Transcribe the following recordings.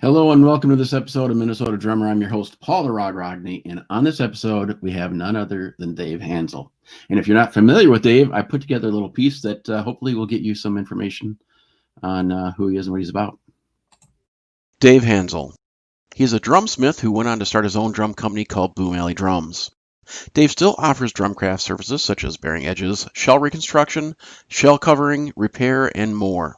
Hello and welcome to this episode of Minnesota Drummer. I'm your host, Paul the Rog Rogne, and on this episode, we have none other than Dave Hanzel. And if you're not familiar with Dave, I put together a little piece that hopefully will get you some information on who he is and what he's about. Dave Hanzel. He's a drumsmith who went on to start his own drum company called Boom Alley Drums. Dave still offers drumcraft services such as bearing edges, shell reconstruction, shell covering, repair, and more.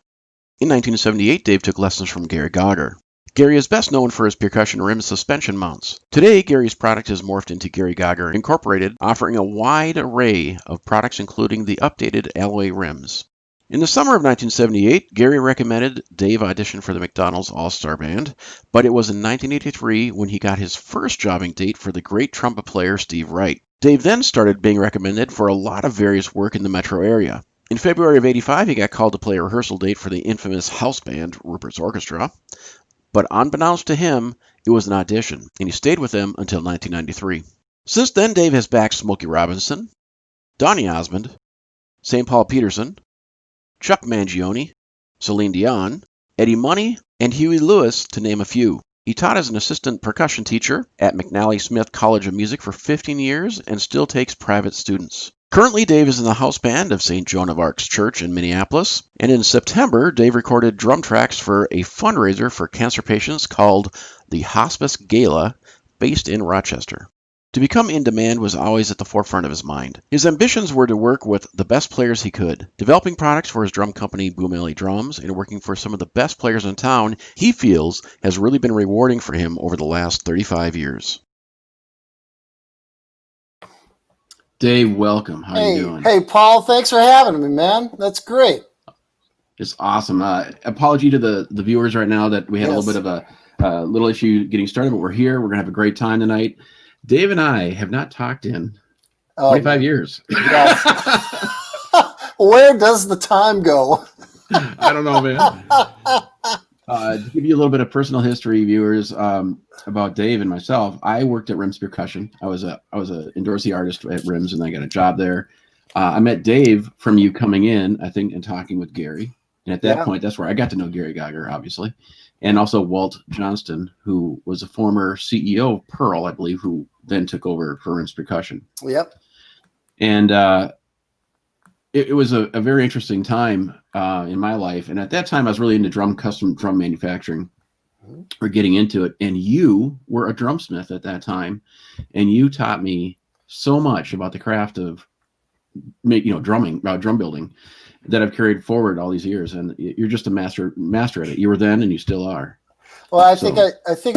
In 1978, Dave took lessons from Gary Gauger. Gary is best known for his percussion rim suspension mounts. Today, Gary's product has morphed into Gary Gauger Incorporated, offering a wide array of products including the updated alloy rims. In the summer of 1978, Gary recommended Dave audition for the McDonald's All-Star Band, but it was in 1983 when he got his first jobbing date for the great trumpet player Steve Wright. Dave then started being recommended for a lot of various work in the metro area. In February of '85, he got called to play a rehearsal date for the infamous house band Ruperts Orchestra, but unbeknownst to him, it was an audition, and he stayed with them until 1993. Since then, Dave has backed Smokey Robinson, Donny Osmond, St. Paul Peterson, Chuck Mangione, Celine Dion, Eddie Money, and Huey Lewis, to name a few. He taught as an assistant percussion teacher at McNallySmith College of Music for 15 years and still takes private students. Currently, Dave is in the house band of St. Joan of Arc's Church in Minneapolis, and in September, Dave recorded drum tracks for a fundraiser for cancer patients called the Hospice Gala, based in Rochester. To become in demand was always at the forefront of his mind. His ambitions were to work with the best players he could. Developing products for his drum company, Boom Alley Drums, and working for some of the best players in town, he feels has really been rewarding for him over the last 35 years. Dave, welcome. How are you doing? Hey, Paul, thanks for having me, man. That's great. It's awesome. Apology to the viewers right now that we had a little bit of a little issue getting started, but we're here. We're going to have a great time tonight. Dave and I have not talked in 25 years. Where does the time go? I don't know, man. To give you a little bit of personal history, viewers, about Dave and myself, I worked at Rims Percussion. I was a endorsee artist at Rims, and I got a job there. I met Dave from you coming in, I think, and talking with Gary. And at that point, that's where I got to know Gary Gauger, obviously, and also Walt Johnston, who was a former CEO of Pearl, I believe, who then took over for Rims Percussion. Yep. And it was a very interesting time in my life. And at that time, I was really into custom drum manufacturing, or getting into it. And you were a drumsmith at that time, and you taught me so much about the craft of drum building that I've carried forward all these years. And you're just a master at it. You were then, and you still are. Well, I think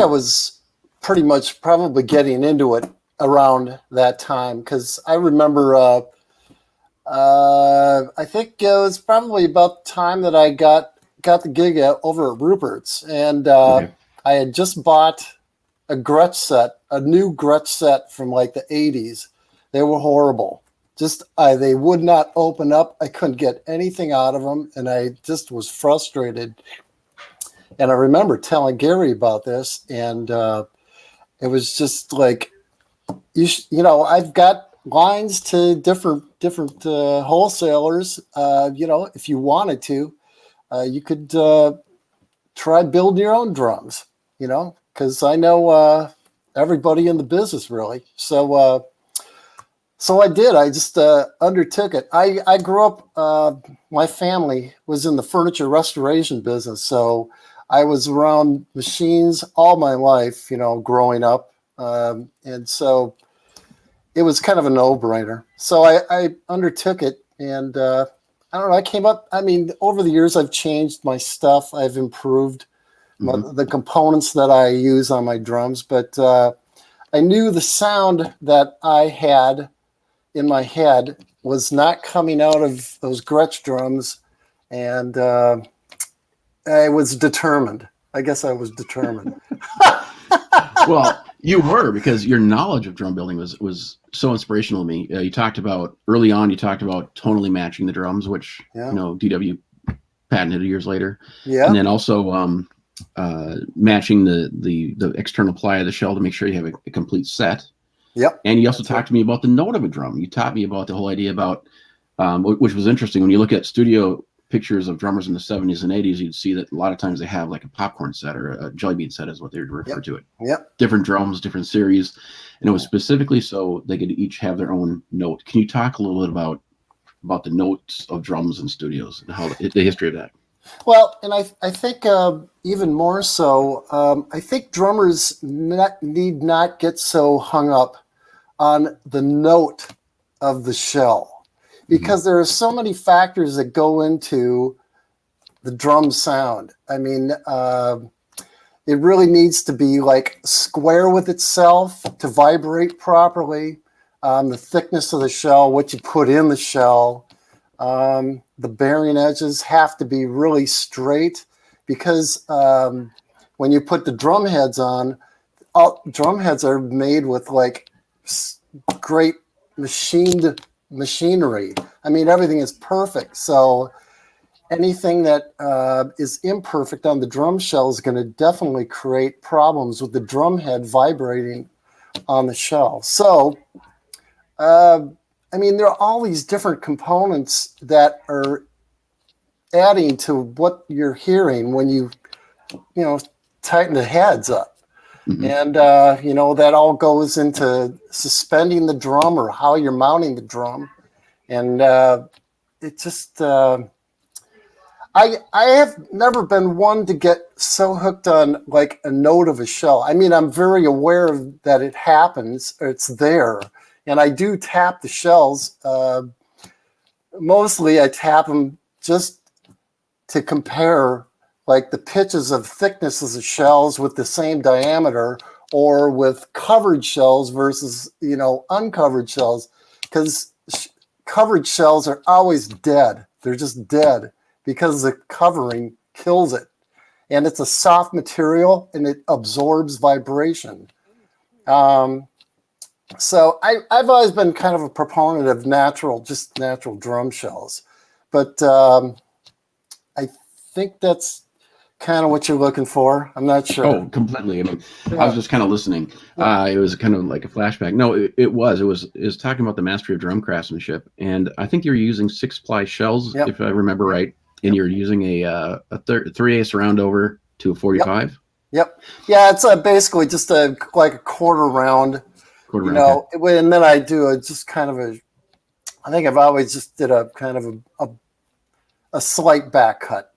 I was pretty much probably getting into it around that time, because I remember I think it was probably about the time that I got the gig over at Ruperts, and I had just bought a Gretsch set, a new Gretsch set from like the 80s. They were horrible. They would not open up. I couldn't get anything out of them, and I just was frustrated. And I remember telling Gary about this, and it was just like, I've got lines to different wholesalers. If you wanted to, you could try building your own drums. Because I know everybody in the business, really. So I did. I just undertook it. I grew up. My family was in the furniture restoration business, so I was around machines all my life. Growing up, and so it was kind of a no-brainer. So I undertook it, and I don't know. I came up. I mean, over the years, I've changed my stuff. I've improved the components that I use on my drums, but I knew the sound that I had in my head was not coming out of those Gretsch drums, and I was determined. I guess I was determined. Well, you were, because your knowledge of drum building was so inspirational to me. You talked about early on. You talked about tonally matching the drums, which DW patented years later. Yeah, and then also matching the external ply of the shell to make sure you have a complete set. Yep. And you also talked to me about the note of a drum. You taught me about the whole idea about, which was interesting. When you look at studio pictures of drummers in the 70s and 80s, you'd see that a lot of times they have like a popcorn set or a jelly bean set is what they refer to it. Yep. Different drums, different series. And it was specifically so they could each have their own note. Can you talk a little bit about the notes of drums in studios and how the history of that? Well, and I think even more so, I think drummers need not get so hung up on the note of the shell, because there are so many factors that go into the drum sound. I mean, it really needs to be like square with itself to vibrate properly. The thickness of the shell, what you put in the shell. The bearing edges have to be really straight, because when you put the drum heads on, drum heads are made with like great machinery. I mean, everything is perfect. So anything that is imperfect on the drum shell is going to definitely create problems with the drum head vibrating on the shell. So, I mean, there are all these different components that are adding to what you're hearing when you tighten the heads up. And, that all goes into suspending the drum or how you're mounting the drum. And it just, I have never been one to get so hooked on like a note of a shell. I mean, I'm very aware that it happens, it's there. And I do tap the shells. Mostly I tap them just to compare like the pitches of thicknesses of shells with the same diameter, or with covered shells versus, uncovered shells. Because covered shells are always dead. They're just dead because the covering kills it. And it's a soft material and it absorbs vibration. So I've always been kind of a proponent of natural drum shells, but I think that's kind of what you're looking for. I'm not sure. Oh, completely. I mean, I was just kind of listening. It was kind of like a flashback. No, it was talking about the mastery of drum craftsmanship, and I think you're using 6-ply shells, if I remember right, and you're using a 3/8 round over to a 45. Yep. Yeah, it's basically just like a quarter round. And then I do I think I've always just did a kind of a slight back cut,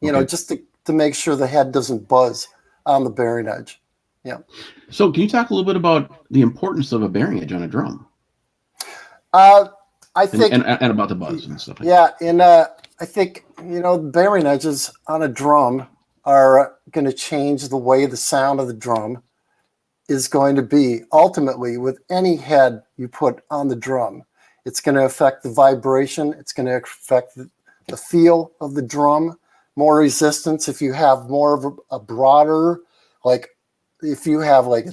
just to make sure the head doesn't buzz on the bearing edge. Yeah. So can you talk a little bit about the importance of a bearing edge on a drum? I think, and about the buzz and stuff like that. And I think, the bearing edges on a drum are going to change the way the sound of the drum is going to be. Ultimately, with any head you put on the drum, it's going to affect the vibration. It's going to affect the feel of the drum. More resistance if you have more of a broader, like if you have like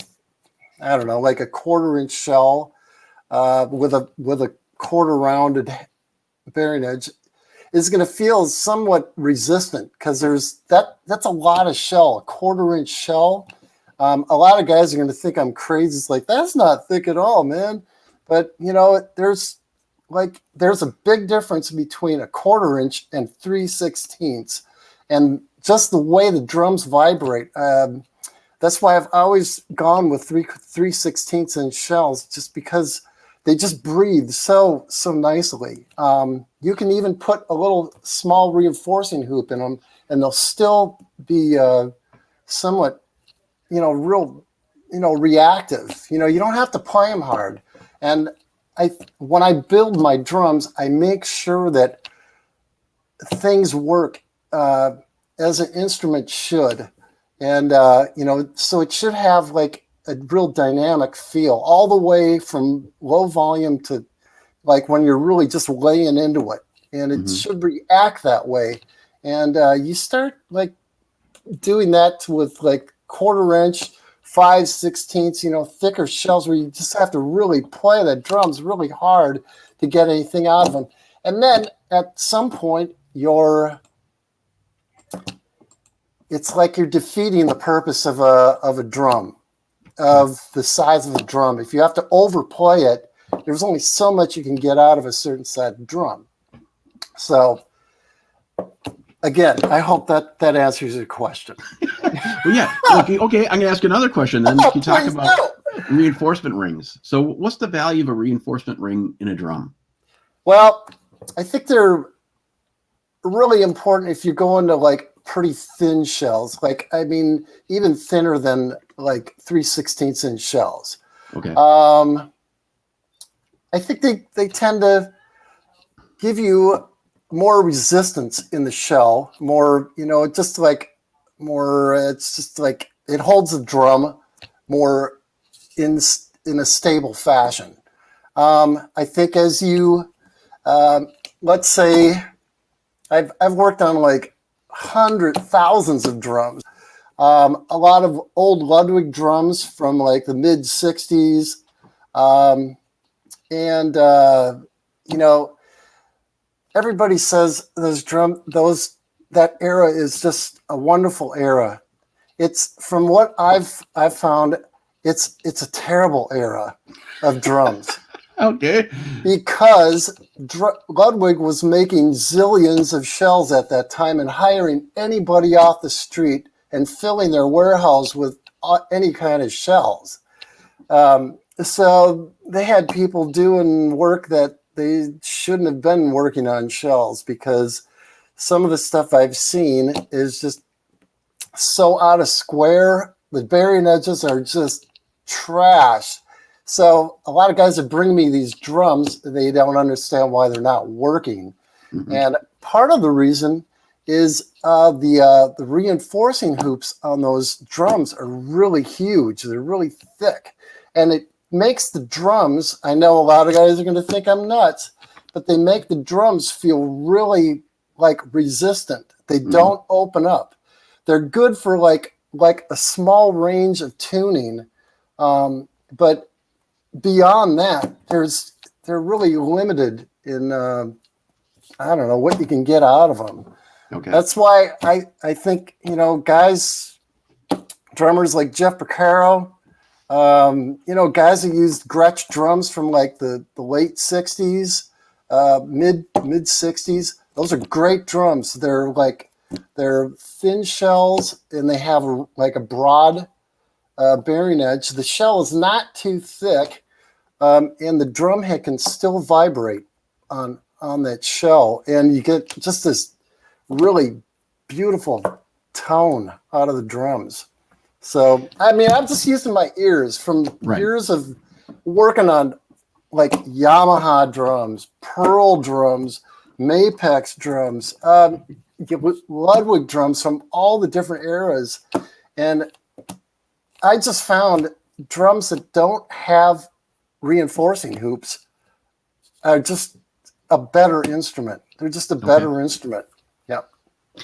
a 1/4 inch shell with a quarter rounded bearing edge, is going to feel somewhat resistant, because that's a lot of shell, a 1/4 inch shell. A lot of guys are going to think I'm crazy. It's like, that's not thick at all, man. But, there's a big difference between a 1/4 inch and 3/16. And just the way the drums vibrate. That's why I've always gone with 3/16 inch shells, just because they just breathe so nicely. You can even put a little small reinforcing hoop in them, and they'll still be somewhat reactive. You don't have to play them hard. And when I build my drums, I make sure that things work as an instrument should. And, so it should have like a real dynamic feel, all the way from low volume to like when you're really just laying into it. And it should react that way. And you start like doing that with like 1/4 inch, 5/16, thicker shells, where you just have to really play the drums really hard to get anything out of them. And then at some point, it's like you're defeating the purpose of a drum, of the size of a drum. If you have to overplay it, there's only so much you can get out of a certain size drum. So again, I hope that answers your question. Well, yeah. Okay, I'm going to ask another question then. You talk about reinforcement rings. So what's the value of a reinforcement ring in a drum? Well, I think they're really important if you go into like pretty thin shells. Like, I mean, even thinner than like 3/16 inch shells. Okay. I think they tend to give you more resistance in the shell, more, it's just like it holds the drum more in a stable fashion. I think as you, let's say, I've worked on like thousands of drums. A lot of old Ludwig drums from like the mid 60s. Everybody says that era is just a wonderful era. It's, from what I've found, it's a terrible era of drums. Okay. Because Ludwig was making zillions of shells at that time and hiring anybody off the street and filling their warehouse with any kind of shells. So they had people doing work that they shouldn't have been working on shells, because some of the stuff I've seen is just so out of square. The bearing edges are just trash. So a lot of guys that bring me these drums, they don't understand why they're not working. Mm-hmm. And part of the reason is the reinforcing hoops on those drums are really huge. They're really thick. And it makes the drums, I know a lot of guys are going to think I'm nuts, but they make the drums feel really like resistant. They don't open up. They're good for like a small range of tuning, but beyond that, they're really limited in I don't know what you can get out of them. Okay. That's why I think, guys, drummers like Jeff Porcaro, guys who used Gretsch drums from like the late 60s, mid 60s. Those are great drums. They're thin shells and they have like a broad bearing edge. The shell is not too thick, and the drum head can still vibrate on that shell, and you get just this really beautiful tone out of the drums. So, I mean, I'm just using my ears from years of working on like Yamaha drums, Pearl drums, Mapex drums, Ludwig drums from all the different eras. And I just found drums that don't have reinforcing hoops are just a better instrument. They're just a better instrument. Yeah.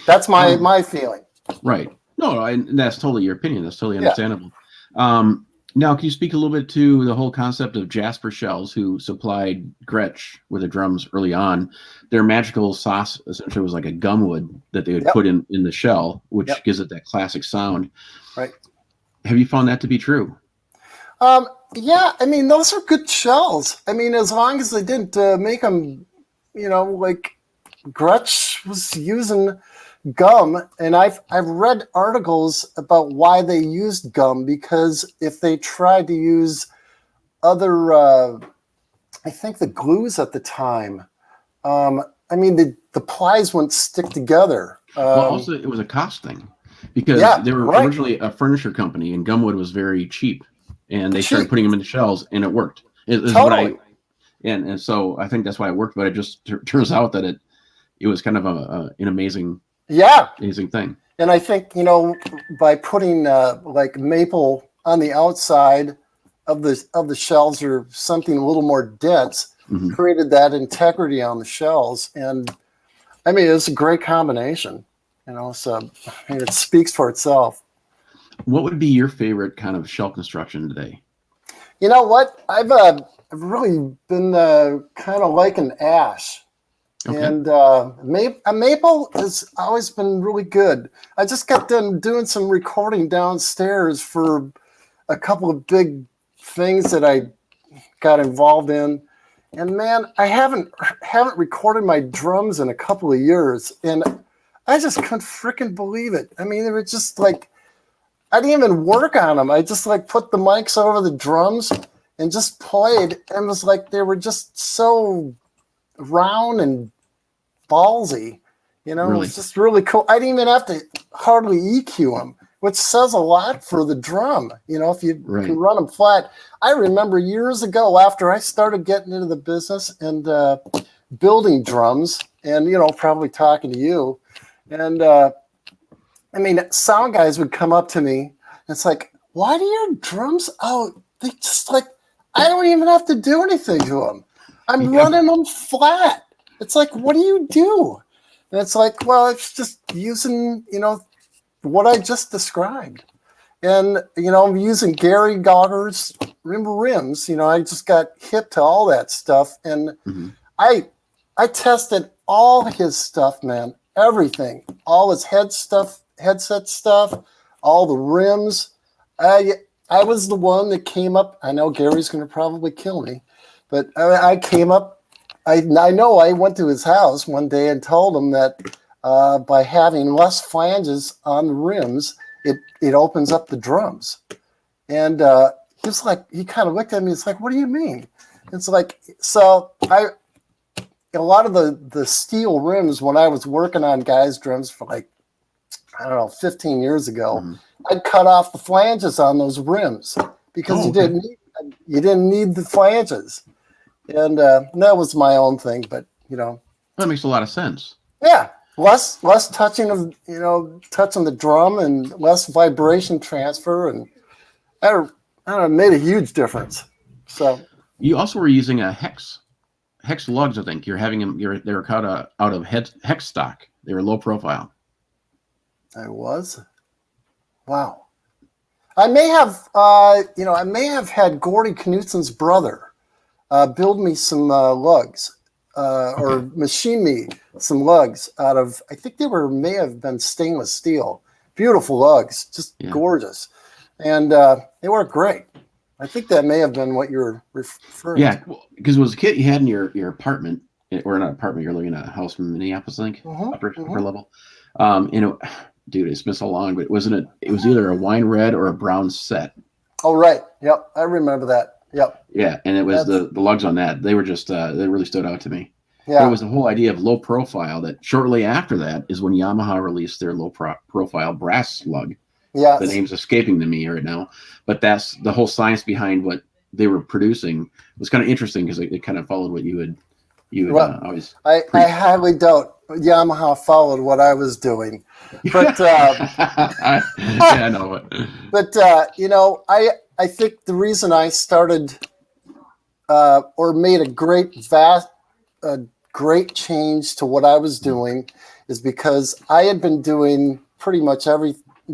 That's my feeling. Right. No, that's totally your opinion. That's totally understandable. Yeah. Now, can you speak a little bit to the whole concept of Jasper Shells, who supplied Gretsch with the drums early on? Their magical sauce essentially was like a gumwood that they would put in the shell, which gives it that classic sound. Right. Have you found that to be true? Yeah, I mean, those are good shells. I mean, as long as they didn't make them, like Gretsch was using gum, and I've read articles about why they used gum, because if they tried to use other, I think the glues at the time, I mean, the plies wouldn't stick together. Well, also it was a cost thing, because they were originally a furniture company, and gumwood was very cheap, and they started putting them into shells, and it worked. And so I think that's why it worked. But it just turns out that it was kind of an amazing thing. And I think, by putting like maple on the outside of the shells, or something a little more dense, created that integrity on the shells. And I mean, it's a great combination, so I mean, it speaks for itself. What would be your favorite kind of shell construction today? You know what? I've really been kind of liking ash. Okay. And maple has always been really good. I just got done doing some recording downstairs for a couple of big things that I got involved in. And man, I haven't recorded my drums in a couple of years. And I just couldn't freaking believe it. I mean, they were just like, I didn't even work on them. I just like put the mics over the drums and just played, and it was like they were just so round and ballsy. You know, Really? It's just really cool. I didn't even have to hardly EQ them, which says a lot for the drum. You know, if you can run them flat. I remember years ago after I started getting into the business and building drums, and, you know, probably talking to you. And I mean, sound guys would come up to me. And it's like, why do your drums? Oh, they just like, I don't even have to do anything to them. I'm running them flat. It's like, what do you do? And it's like, well, it's just using, you know, what I just described. And, you know, I'm using Gary Gauger's rims. You know, I just got hip to all that stuff. And I tested all his stuff, man. Everything. All his headset stuff, all the rims. I was the one that came up. I know Gary's going to probably kill me, but I came up. I know I went to his house one day and told him that by having less flanges on the rims, it opens up the drums. And he was like, he kind of looked at me. It's like, what do you mean? It's like, so a lot of the steel rims, when I was working on guys' drums for like, I don't know, 15 years ago, I'd cut off the flanges on those rims because you didn't need the flanges. And that was my own thing, but, you know. That makes a lot of sense. Yeah. Less touching of, you know, touching the drum and less vibration transfer. And I don't know, it made a huge difference. So you also were using a hex lugs, I think. You're having them, they were cut out of hex stock. They were low profile. I was. Wow. I may have, you know, I may have had Gordy Knutsen's brother build me some lugs, or machine me some lugs out of, I think they may have been stainless steel. Beautiful lugs, just gorgeous. And they work great. I think that may have been what you're referring to. Yeah, because it was a kit you had in your apartment, or not apartment, you're living in a house in Minneapolis, I think, upper level. Dude, it's been so long, but it was either a wine red or a brown set. Oh, right. Yep. I remember that. Yep. Yeah, and it was the lugs on that. They were just they really stood out to me. Yeah. But it was the whole idea of low profile. That shortly after that is when Yamaha released their low profile brass lug. Yeah. The name's escaping to me right now, but that's the whole science behind what they were producing. It was kind of interesting because it kind of followed what you had always. I highly doubt Yamaha followed what I was doing, but yeah, I know. But you know, I think the reason I started or made a great change to what I was doing is because I had been doing pretty much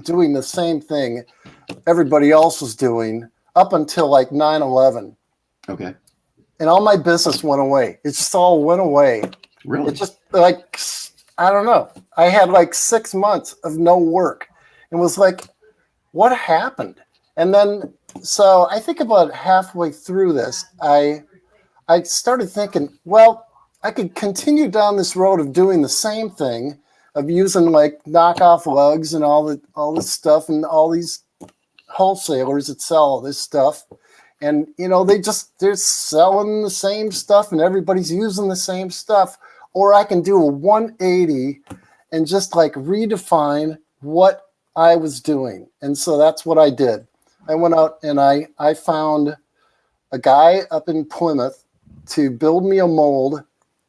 doing the same thing everybody else was doing up until like 9/11. Okay. And all my business went away. It just all went away. Really? It just like, I don't know. I had like 6 months of no work and was like, what happened? And then, so I think about halfway through this, I started thinking, well, I could continue down this road of doing the same thing, of using like knockoff lugs and all this stuff and all these wholesalers that sell all this stuff. And, you know, they're selling the same stuff and everybody's using the same stuff. Or I can do a 180 and just like redefine what I was doing. And so that's what I did. I went out and I found a guy up in Plymouth to build me a mold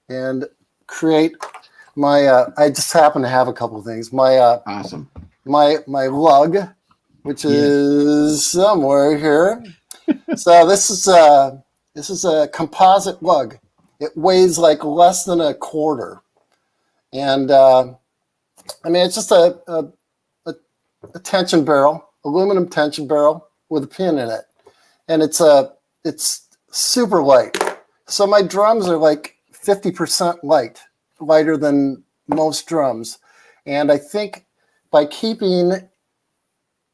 and create my, I just happen to have a couple of things. My, awesome. My lug, which is somewhere here. So this is a composite lug. It weighs like less than a quarter, and I mean it's just a tension barrel, aluminum tension barrel with a pin in it, and it's super light. So my drums are like 50% lighter than most drums, and I think by keeping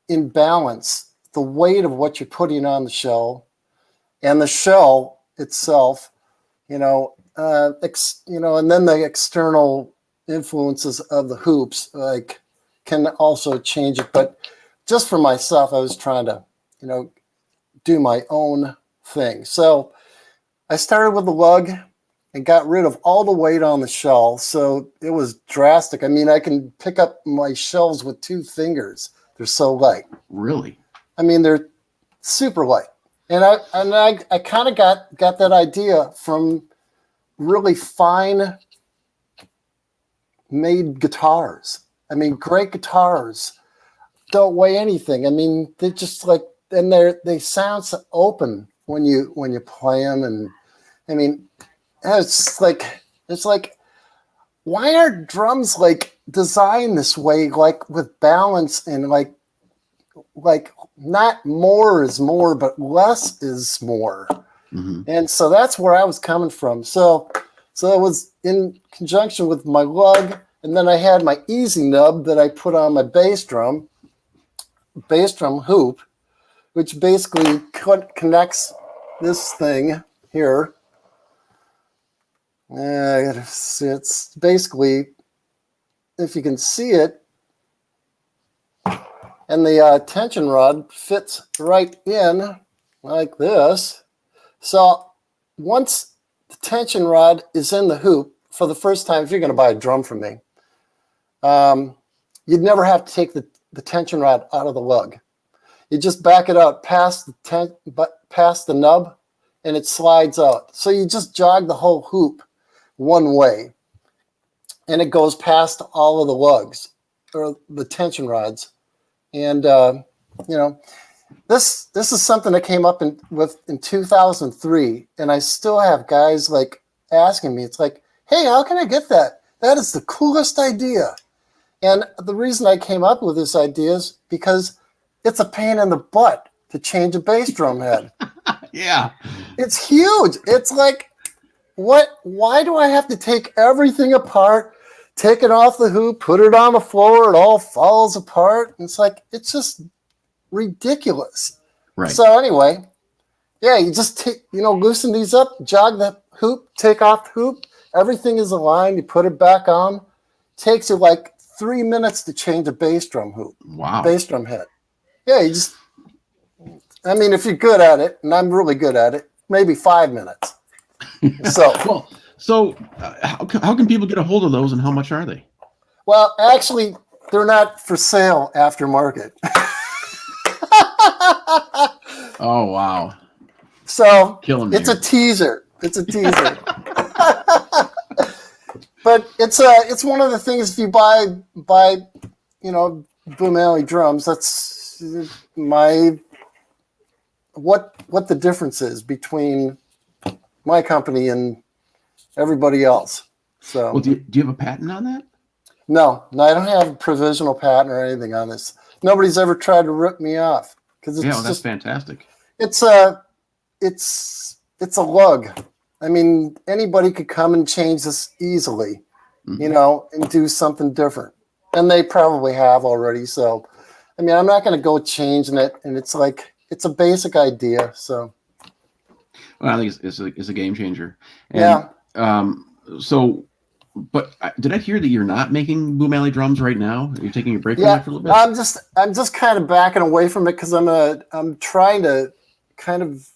in balance the weight of what you're putting on the shell and the shell itself, and then the external influences of the hoops, like, can also change it. But just for myself, I was trying to, do my own thing. So I started with the lug and got rid of all the weight on the shell. So it was drastic. I mean, I can pick up my shells with 2 fingers. They're so light. Really? I mean, they're super light. And I kind of got that idea from really fine made guitars. I mean, great guitars don't weigh anything. I mean, they're just like, and they sound so open when you play them. And I mean, it's like, why are drums like designed this way, like with balance and like not more is more, but less is more. Mm-hmm. And so that's where I was coming from. So it was in conjunction with my lug, and then I had my easy nub that I put on my bass drum hoop, which basically connects this thing here. It's basically, if you can see it, and the tension rod fits right in like this. So once the tension rod is in the hoop, for the first time, if you're going to buy a drum from me, you'd never have to take the tension rod out of the lug. You just back it out past the nub, and it slides out. So you just jog the whole hoop one way, and it goes past all of the lugs or the tension rods. And this is something that came up in 2003, and I still have guys like asking me. It's like, hey, how can I get that? That is the coolest idea. And the reason I came up with this idea is because it's a pain in the butt to change a bass drum head. Yeah. It's huge. It's like, why do I have to take everything apart, take it off the hoop, put it on the floor, it all falls apart? And it's like, it's just ridiculous. Right. So anyway, yeah, you just loosen these up, jog the hoop, take off the hoop, everything is aligned, you put it back on. Takes you like 3 minutes to change a bass drum hoop. Wow. Bass drum head. Yeah, if you're good at it, and I'm really good at it, maybe 5 minutes. So, how can people get a hold of those, and how much are they? Well, actually, they're not for sale aftermarket. Oh, wow. So Killing me. It's a teaser. But it's one of the things, if you buy Boom Alley drums, that's what the difference is between my company and everybody else. So, well, do you have a patent on that? No, I don't have a provisional patent or anything on this. Nobody's ever tried to rip me off because that's fantastic. It's a lug. I mean, anybody could come and change this easily, and do something different. And they probably have already. So, I mean, I'm not going to go changing it. And it's like, it's a basic idea. So, well, I think it's a game changer. And, yeah. But did I hear that you're not making Boom Alley drums right now? Are you taking a break from that for a little bit? I'm just kind of backing away from it because I'm trying to kind of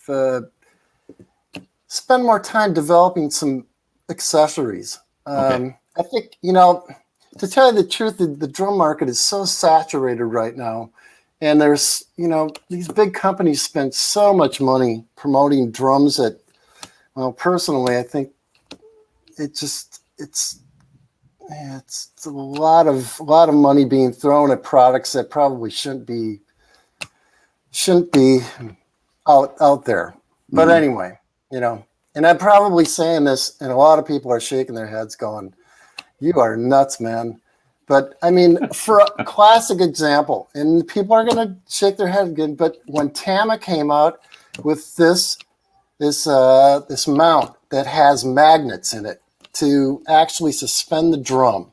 spend more time developing some accessories. Okay. I think, to tell you the truth, the drum market is so saturated right now. And there's, these big companies spend so much money promoting drums that, well, personally, I think it's a lot of money being thrown at products that probably shouldn't be out there. But anyway, and I'm probably saying this, and a lot of people are shaking their heads going, you are nuts, man. But I mean, for a classic example, and people are going to shake their head again, but when Tama came out with this mount that has magnets in it to actually suspend the drum.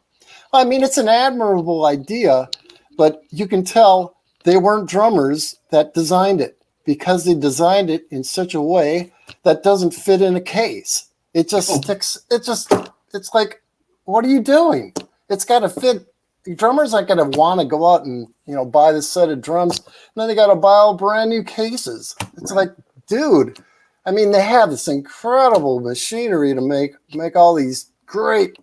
I mean, it's an admirable idea, but you can tell they weren't drummers that designed it because they designed it in such a way that doesn't fit in a case. It just sticks. It's like what are you doing? It's got to fit. The drummers aren't going to want to go out and, buy this set of drums. And then they got to buy all brand new cases. It's like, dude, I mean, they have this incredible machinery to make all these great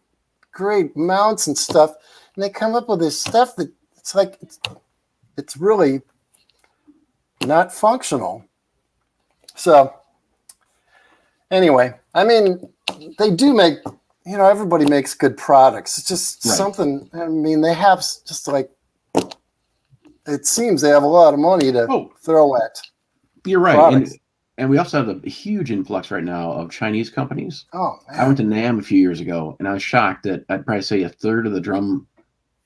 mounts and stuff. And they come up with this stuff that it's like, it's really not functional. So anyway, I mean, they do make, everybody makes good products. It's just something, I mean, they have just like, it seems they have a lot of money to throw at. You're right. And we also have a huge influx right now of Chinese companies. Oh, man. I went to NAMM a few years ago, and I was shocked that I'd probably say a third of the drum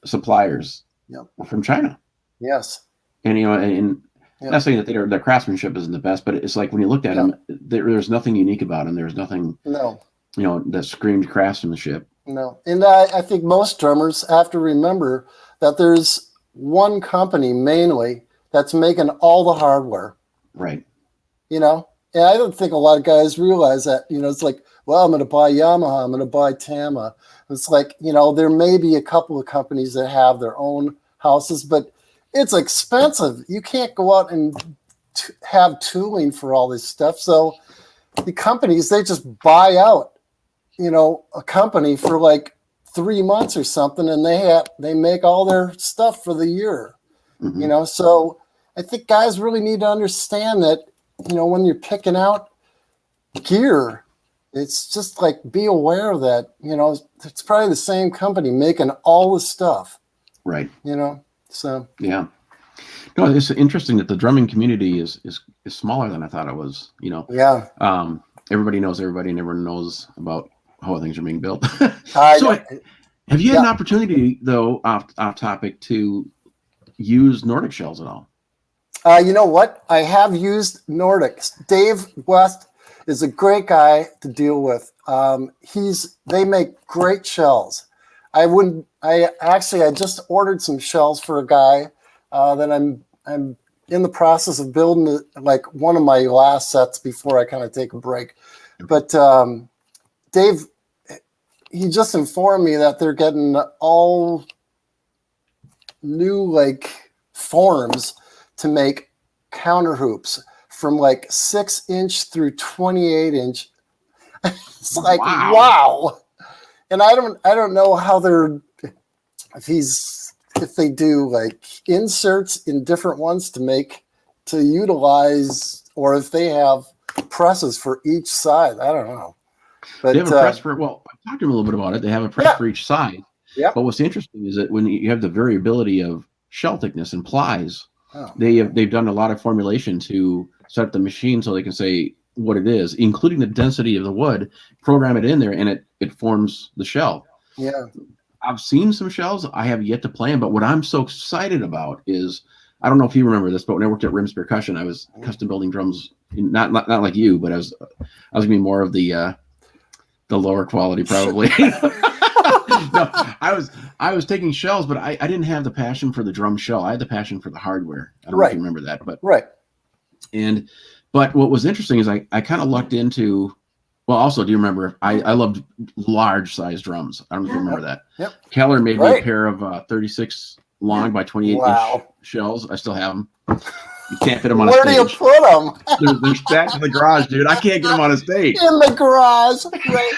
suppliers were from China. Yes. And, and not saying that their craftsmanship isn't the best, but it's like when you looked at them, there's nothing unique about them. There's nothing, that screamed craftsmanship. No. And I think most drummers have to remember that there's one company mainly that's making all the hardware. Right. And I don't think a lot of guys realize that, it's like, well, I'm going to buy Yamaha, I'm going to buy Tama. It's like, there may be a couple of companies that have their own houses, but it's expensive. You can't go out and have tooling for all this stuff. So the companies, they just buy out, a company for like 3 months or something, and they make all their stuff for the year. Mm-hmm. So I think guys really need to understand that, when you're picking out gear, it's just like, be aware that, it's probably the same company making all the stuff. Right. So. Yeah. No, it's interesting that the drumming community is smaller than I thought it was, Yeah. Everybody knows everybody, and everyone knows about how things are being built. Have you had an opportunity, though, off topic, to use Nordic shells at all? You know what? I have used Nordics. Dave West is a great guy to deal with. They make great shells. I just ordered some shells for a guy that I'm in the process of building like one of my last sets before I kind of take a break. But Dave, he just informed me that they're getting all new like forms to make counter hoops from like 6-inch through 28-inch. It's like, wow. And I don't know how if they do like inserts in different ones to utilize, or if they have presses for each side. I don't know. But they have a press for, I talked to them a little bit about it. They have a press for each side. Yeah. But what's interesting is that when you have the variability of shell thickness and plies, they've done a lot of formulation to set up the machine so they can say what it is, including the density of the wood, program it in there, and it forms the shell. Yeah. I've seen some shells. I have yet to play them, but what I'm so excited about is, I don't know if you remember this, but when I worked at Rims Percussion, I was custom building drums, not like you, but I was gonna be more of the lower quality probably. No, I was taking shells, but I didn't have the passion for the drum shell. I had the passion for the hardware. I don't know if you remember that, but but what was interesting is I kind of lucked into. Well, also, do you remember? I loved large size drums. I don't know if you remember that. Yep. Keller made me a pair of 36 long by 28 inch shells. I still have them. You can't fit them on a stage. Where do you put them? They're stacked in the garage, dude. I can't get them on a stage. In the garage, right?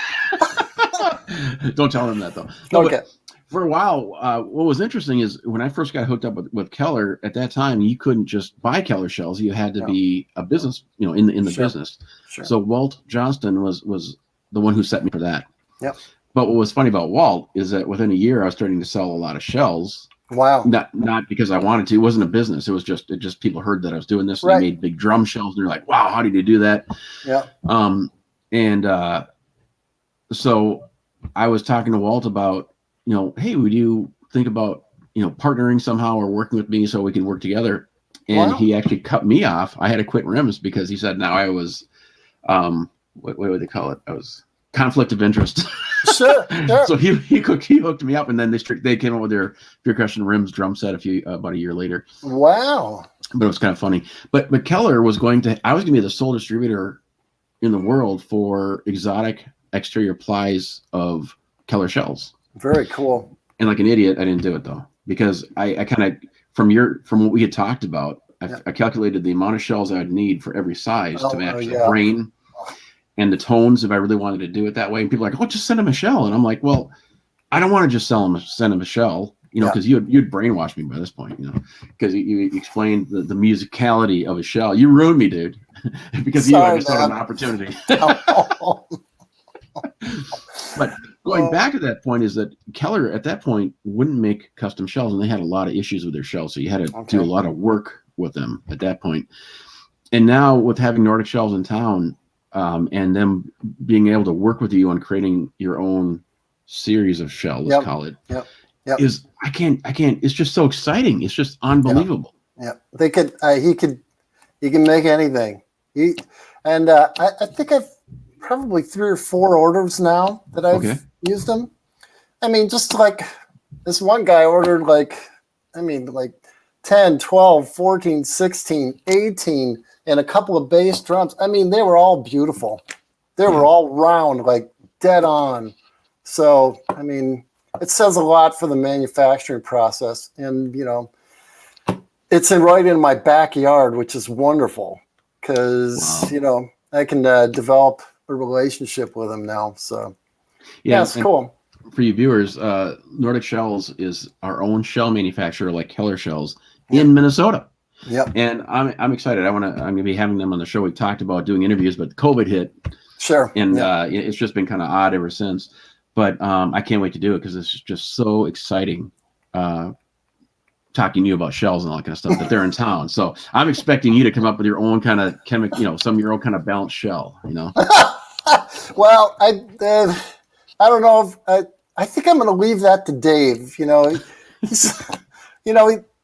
Don't tell them that, though. No, okay. For a while, what was interesting is when I first got hooked up with Keller, at that time, you couldn't just buy Keller shells. You had to be a business, in the business. Sure. So Walt Johnston was the one who set me for that. Yep. But what was funny about Walt is that within a year, I was starting to sell a lot of shells. Wow. Not because I wanted to. It wasn't a business. It was just people heard that I was doing this. And they made big drum shells. And they're like, wow, how did you do that? Yeah. So I was talking to Walt about, hey, would you think about, partnering somehow or working with me so we can work together? And he actually cut me off. I had to quit Rims because he said now I was, what would they call it? I was conflict of interest. Sure. So he hooked me up, and then they came up with their percussion Rims drum set about a year later. Wow. But it was kind of funny. But Keller was I was going to be the sole distributor in the world for exotic exterior plies of Keller shells. Very cool. And like an idiot, I didn't do it though, because I kind of, from what we had talked about, I calculated the amount of shells I'd need for every size to match the grain and the tones if I really wanted to do it that way. And people are like, oh, just send them a shell. And I'm like, well, I don't want to just send them a shell, because you'd brainwash me by this point, because you explained the musicality of a shell. You ruined me, dude, because I just had an opportunity. But going back to that point is that Keller at that point wouldn't make custom shells, and they had a lot of issues with their shells. So you had to do a lot of work with them at that point. And now with having Nordic Shells in town, and them being able to work with you on creating your own series of shells, call it, is I can't. It's just so exciting. It's just unbelievable. Yeah, they could. He can make anything. I think I've probably 3 or 4 orders now that I've used them. I mean, just like this one guy ordered like 10, 12, 14, 16, 18, and a couple of bass drums. I mean, they were all beautiful. They were all round, like dead on. So, I mean, it says a lot for the manufacturing process. And, it's right in my backyard, which is wonderful because, I can develop a relationship with them now. So, it's cool. For you viewers, Nordic Shells is our own shell manufacturer, like Keller Shells, in Minnesota. Yep. And I'm excited. I'm gonna be having them on the show. We talked about doing interviews, but COVID hit. Sure. And it's just been kind of odd ever since. But I can't wait to do it because it's just so exciting. Talking to you about shells and all that kind of stuff that they're in town. So I'm expecting you to come up with your own kind of some of your own kind of balanced shell. Well, I don't know if I think I'm going to leave that to Dave. He's,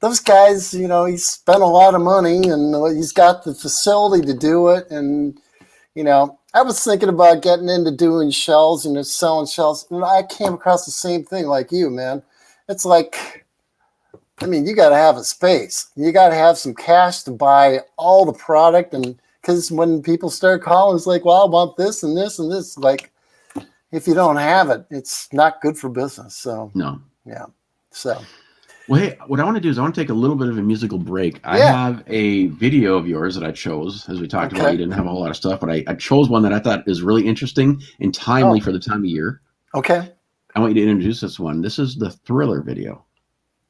those guys. He spent a lot of money and he's got the facility to do it. And I was thinking about getting into doing shells and selling shells. And I came across the same thing like you, man. It's like, you got to have a space. You got to have some cash to buy all the product. And because when people start calling, it's like, well, I want this and this and this. Like, if you don't have it, it's not good for business. So, no. Yeah. So, well, hey, what I want to do is I want to take a little bit of a musical break. I have a video of yours that I chose, as we talked about. You didn't have a whole lot of stuff, but I chose one that I thought is really interesting and timely for the time of year. Okay. I want you to introduce this one. This is the Thriller video.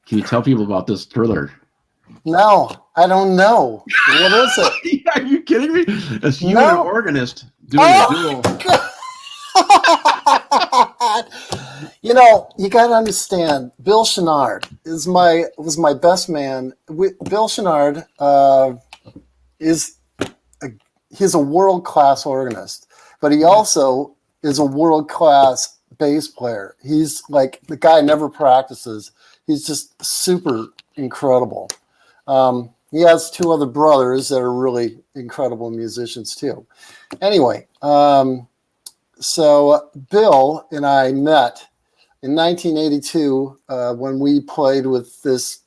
Can you tell people about this Thriller? No, I don't know. What is it? Are you kidding me? It's you and an organist doing a duel. You got to understand, Bill Chenard was my best man. Bill Chenard he's a world-class organist, but he also is a world-class bass player. He's like, the guy never practices. He's just super incredible. He has 2 other brothers that are really incredible musicians too. Anyway, so Bill and I met in 1982 when we played with this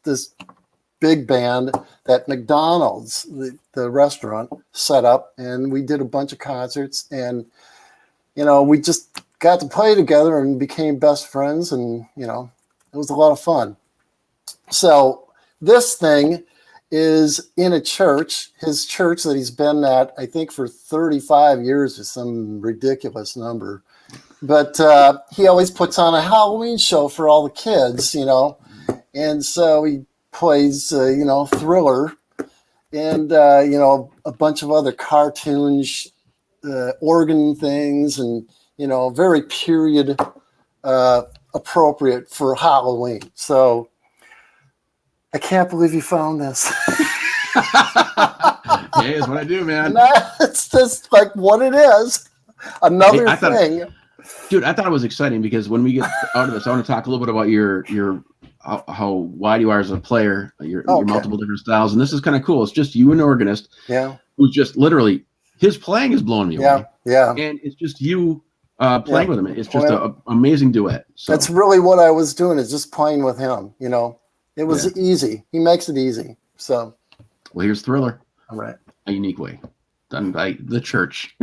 big band that McDonald's, the restaurant, set up, and we did a bunch of concerts, and we just got to play together and became best friends, and it was a lot of fun. So this thing is in a church, his church that he's been at, I think, for 35 years or some ridiculous number. But he always puts on a Halloween show for all the kids, And so he plays, Thriller and, a bunch of other cartoons, organ things, and, very period appropriate for Halloween. So I can't believe you found this. Hey, it's what I do, man. It's just like what it is. Another thing. Dude, I thought it was exciting because when we get out of this, I want to talk a little bit about your how wide you are as a player, your multiple different styles. And this is kind of cool. It's just you and an organist. Yeah. Who's just literally, his playing is blowing me away. Yeah. And it's just you playing with him. It's just an amazing duet. So that's really what I was doing, is just playing with him. It was easy. He makes it easy. So, well, here's Thriller. All right. A unique way, done by the church.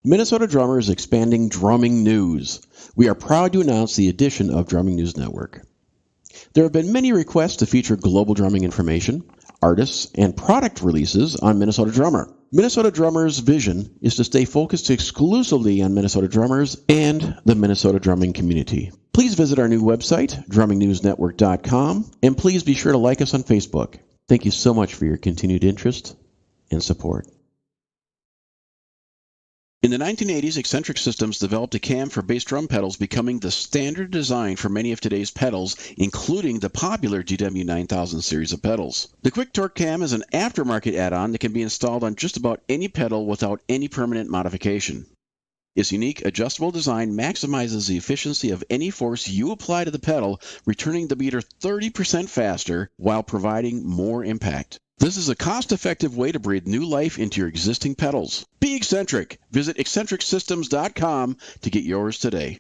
Minnesota Drummer is expanding drumming news. We are proud to announce the addition of Drumming News Network. There have been many requests to feature global drumming information, artists, and product releases on Minnesota Drummer. Minnesota Drummer's vision is to stay focused exclusively on Minnesota drummers and the Minnesota drumming community. Please visit our new website, drummingnewsnetwork.com, and please be sure to like us on Facebook. Thank you so much for your continued interest and support. In the 1980s, Eccentric Systems developed a cam for bass drum pedals, becoming the standard design for many of today's pedals, including the popular GW9000 series of pedals. The Quick Torque Cam is an aftermarket add-on that can be installed on just about any pedal without any permanent modification. Its unique adjustable design maximizes the efficiency of any force you apply to the pedal, returning the beater 30% faster while providing more impact. This is a cost-effective way to breathe new life into your existing pedals. Be eccentric. Visit eccentricsystems.com to get yours today.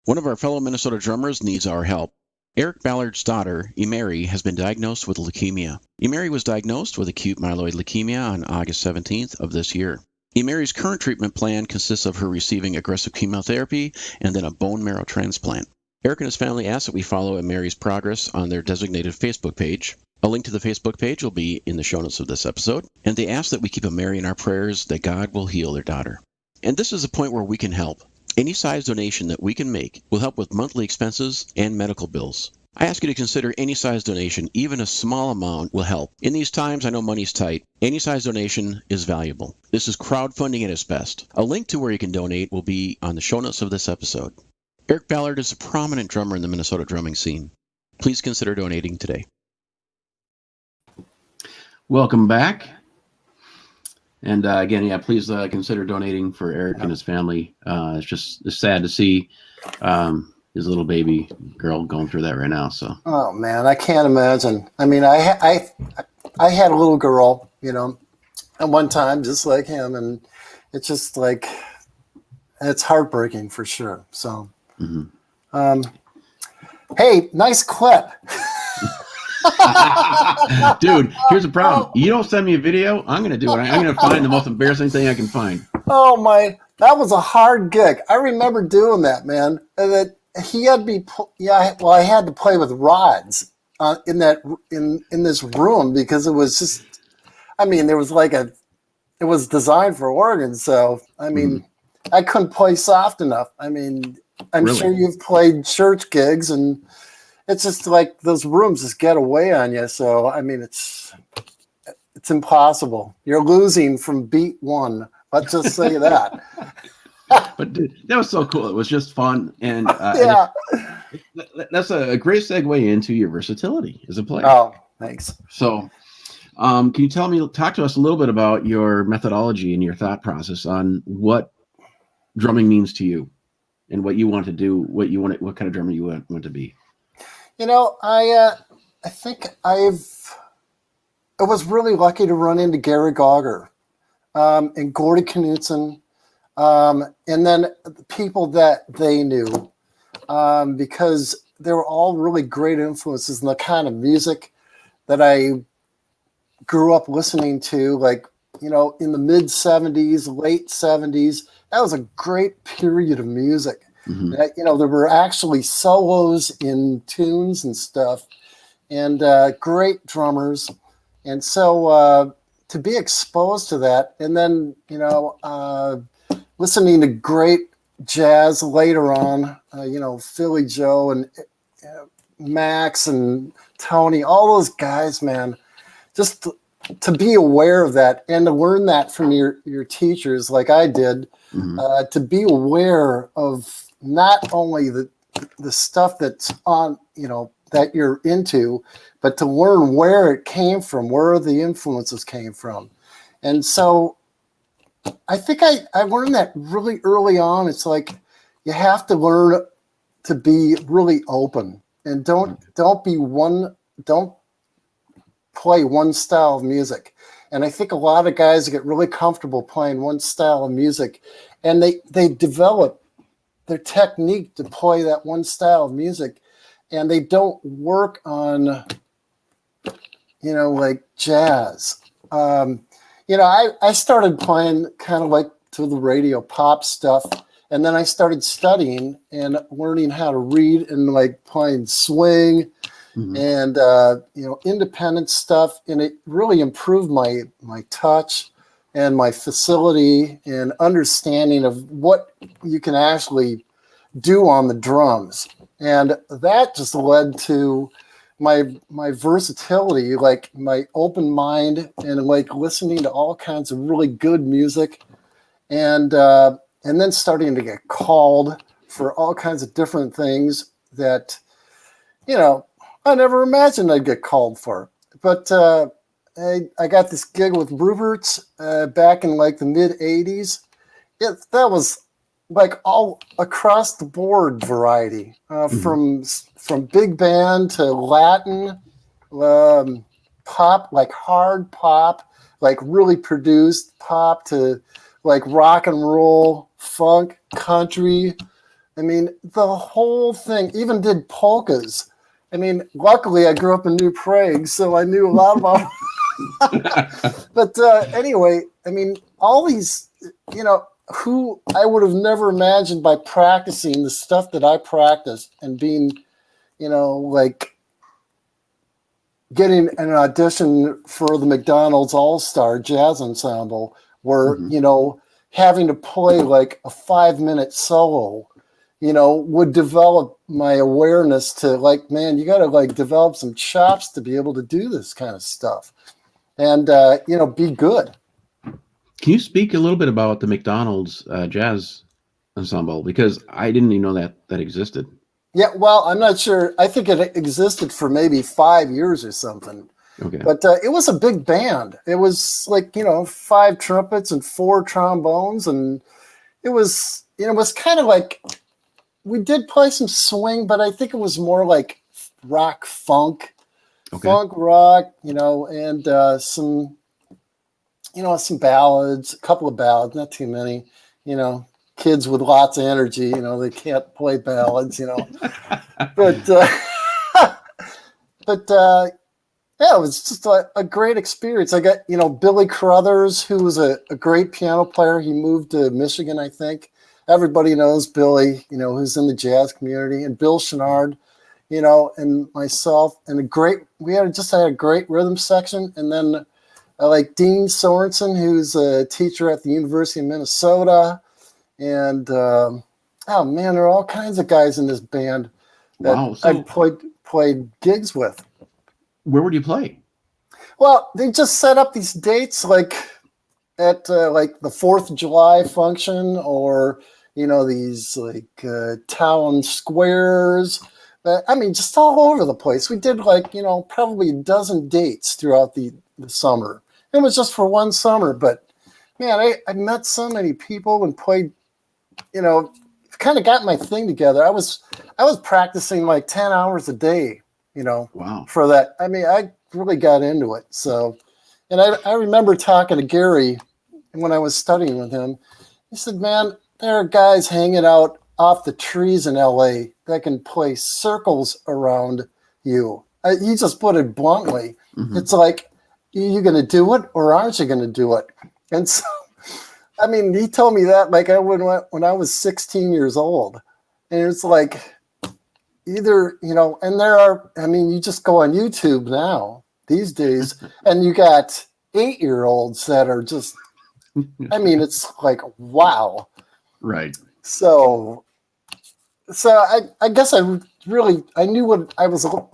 One of our fellow Minnesota drummers needs our help. Eric Ballard's daughter, Emery, has been diagnosed with leukemia. Emery was diagnosed with acute myeloid leukemia on August 17th of this year. Emery's current treatment plan consists of her receiving aggressive chemotherapy and then a bone marrow transplant. Eric and his family ask that we follow Emery's progress on their designated Facebook page. A link to the Facebook page will be in the show notes of this episode, and they ask that we keep Emery in our prayers that God will heal their daughter. And this is a point where we can help. Any size donation that we can make will help with monthly expenses and medical bills. I ask you to consider any size donation, even a small amount will help. In these times, I know money's tight. Any size donation is valuable. This is crowdfunding at its best. A link to where you can donate will be on the show notes of this episode. Eric Ballard is a prominent drummer in the Minnesota drumming scene. Please consider donating today. Welcome back. And again, please consider donating for Eric and his family. It's sad to see his little baby girl going through that right now. So. Oh man, I can't imagine. I mean, I had a little girl, at one time, just like him, and it's just like it's heartbreaking for sure. So. Mm-hmm. Hey, nice clip. Dude, here's the problem. You don't send me a video, I'm going to do it. I'm going to find the most embarrassing thing I can find. Oh, that was a hard gig. I remember doing that, man. That he had me, I had to play with rods in this room because it was just, there was it was designed for organs. So, I couldn't play soft enough. I'm really? Sure you've played church gigs, and it's just like those rooms just get away on you. So, it's impossible. You're losing from beat one. Let's just say that. But dude, that was so cool. It was just fun. And yeah. That's a great segue into your versatility as a player. Oh, thanks. So can you talk to us a little bit about your methodology and your thought process on what drumming means to you? And what you want to do, what kind of drummer you want to be. I think I was really lucky to run into Gary Gauger, and Gordy Knudsen, and then the people that they knew, because they were all really great influences in the kind of music that I grew up listening to, in the mid 70s, late 70s. That was a great period of music. Mm-hmm. There were actually solos in tunes and stuff, and great drummers. And so to be exposed to that, and then, listening to great jazz later on, Philly Joe and Max and Tony, all those guys, man, just to be aware of that and to learn that from your teachers like I did. Mm-hmm. To be aware of not only the stuff that's on, that you're into, but to learn where it came from, where the influences came from. And so I think I learned that really early on. It's like you have to learn to be really open and don't play one style of music. And I think a lot of guys get really comfortable playing one style of music, and they develop their technique to play that one style of music, and they don't work on, like jazz. I started playing kind of like to the radio pop stuff. And then I started studying and learning how to read and like playing swing and, independent stuff. And it really improved my touch and my facility and understanding of what you can actually do on the drums. And that just led to my versatility, like my open mind and like listening to all kinds of really good music. And then starting to get called for all kinds of different things that, I never imagined I'd get called for. But I got this gig with Ruperts back in like the mid 80s. That was like all across the board variety, from big band to Latin, pop, like hard pop, like really produced pop, to like rock and roll, funk, country. I mean, the whole thing. Even did polkas. I mean, luckily I grew up in New Prague, so I knew a lot about But anyway, I mean, all these, who I would have never imagined by practicing the stuff that I practiced and being, like getting an audition for the McDonald's All-Star Jazz Ensemble where, having to play like a 5-minute solo, would develop my awareness to like, man, you got to like develop some chops to be able to do this kind of stuff and, be good. Can you speak a little bit about the McDonald's Jazz Ensemble? Because I didn't even know that existed. Yeah, well, I'm not sure. I think it existed for maybe 5 years or something. Okay. But it was a big band. It was like, 5 trumpets and 4 trombones. And it was kind of like, we did play some swing, but I think it was more like rock funk, funk rock, and some ballads, a couple of ballads, not too many, kids with lots of energy, they can't play ballads, but yeah, it was just a great experience. I got, Billy Carruthers, who was a great piano player. He moved to Michigan, I think. Everybody knows Billy, who's in the jazz community, and Bill Chenard, and myself, and we had a great rhythm section. And then like Dean Sorensen, who's a teacher at the University of Minnesota. And, oh man, there are all kinds of guys in this band that I've played gigs with. Where would you play? Well, they just set up these dates like at like the 4th of July function, or, these like town squares. I mean, just all over the place. We did like, probably a dozen dates throughout the summer. It was just for one summer, but man, I met so many people and played, kind of got my thing together. I was practicing like 10 hours a day, for that. I mean, I really got into it. So, and I remember talking to Gary when I was studying with him. He said, man, there are guys hanging out off the trees in LA that can play circles around you. He just put it bluntly. Mm-hmm. It's like, you going to do it or aren't you going to do it? And so, I mean, he told me that like when I was 16 years old. And it's like either, and there are, I mean, you just go on YouTube now these days and you got 8-year-olds that are just, I mean, it's like, wow. Right. So I guess I was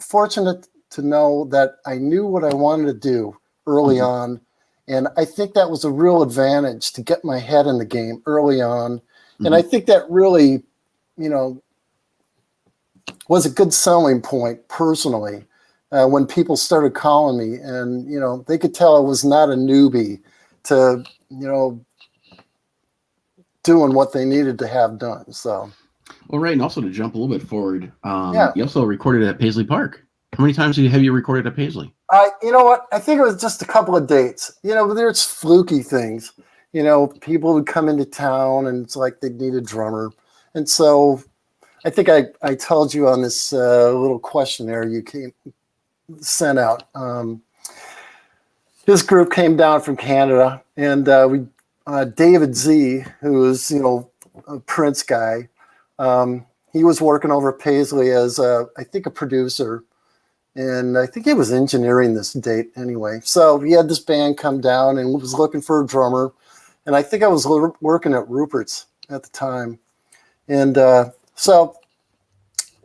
fortunate to know that I knew what I wanted to do early on. And I think that was a real advantage to get my head in the game early on. Mm-hmm. And I think that really, was a good selling point personally when people started calling me and, they could tell I was not a newbie to, doing what they needed to have done. So. Well, right. And also to jump a little bit forward, you also recorded at Paisley Park. How many times have you recorded at Paisley? You know what? I think it was just a couple of dates. There's fluky things. People would come into town and it's like they need a drummer. And so I think I told you on this little questionnaire you sent out. This group came down from Canada And David Z, who is, a Prince guy, he was working over at Paisley as, I think, a producer. And I think he was engineering this date anyway. So he had this band come down and was looking for a drummer. And I think I was working at Ruperts at the time. And so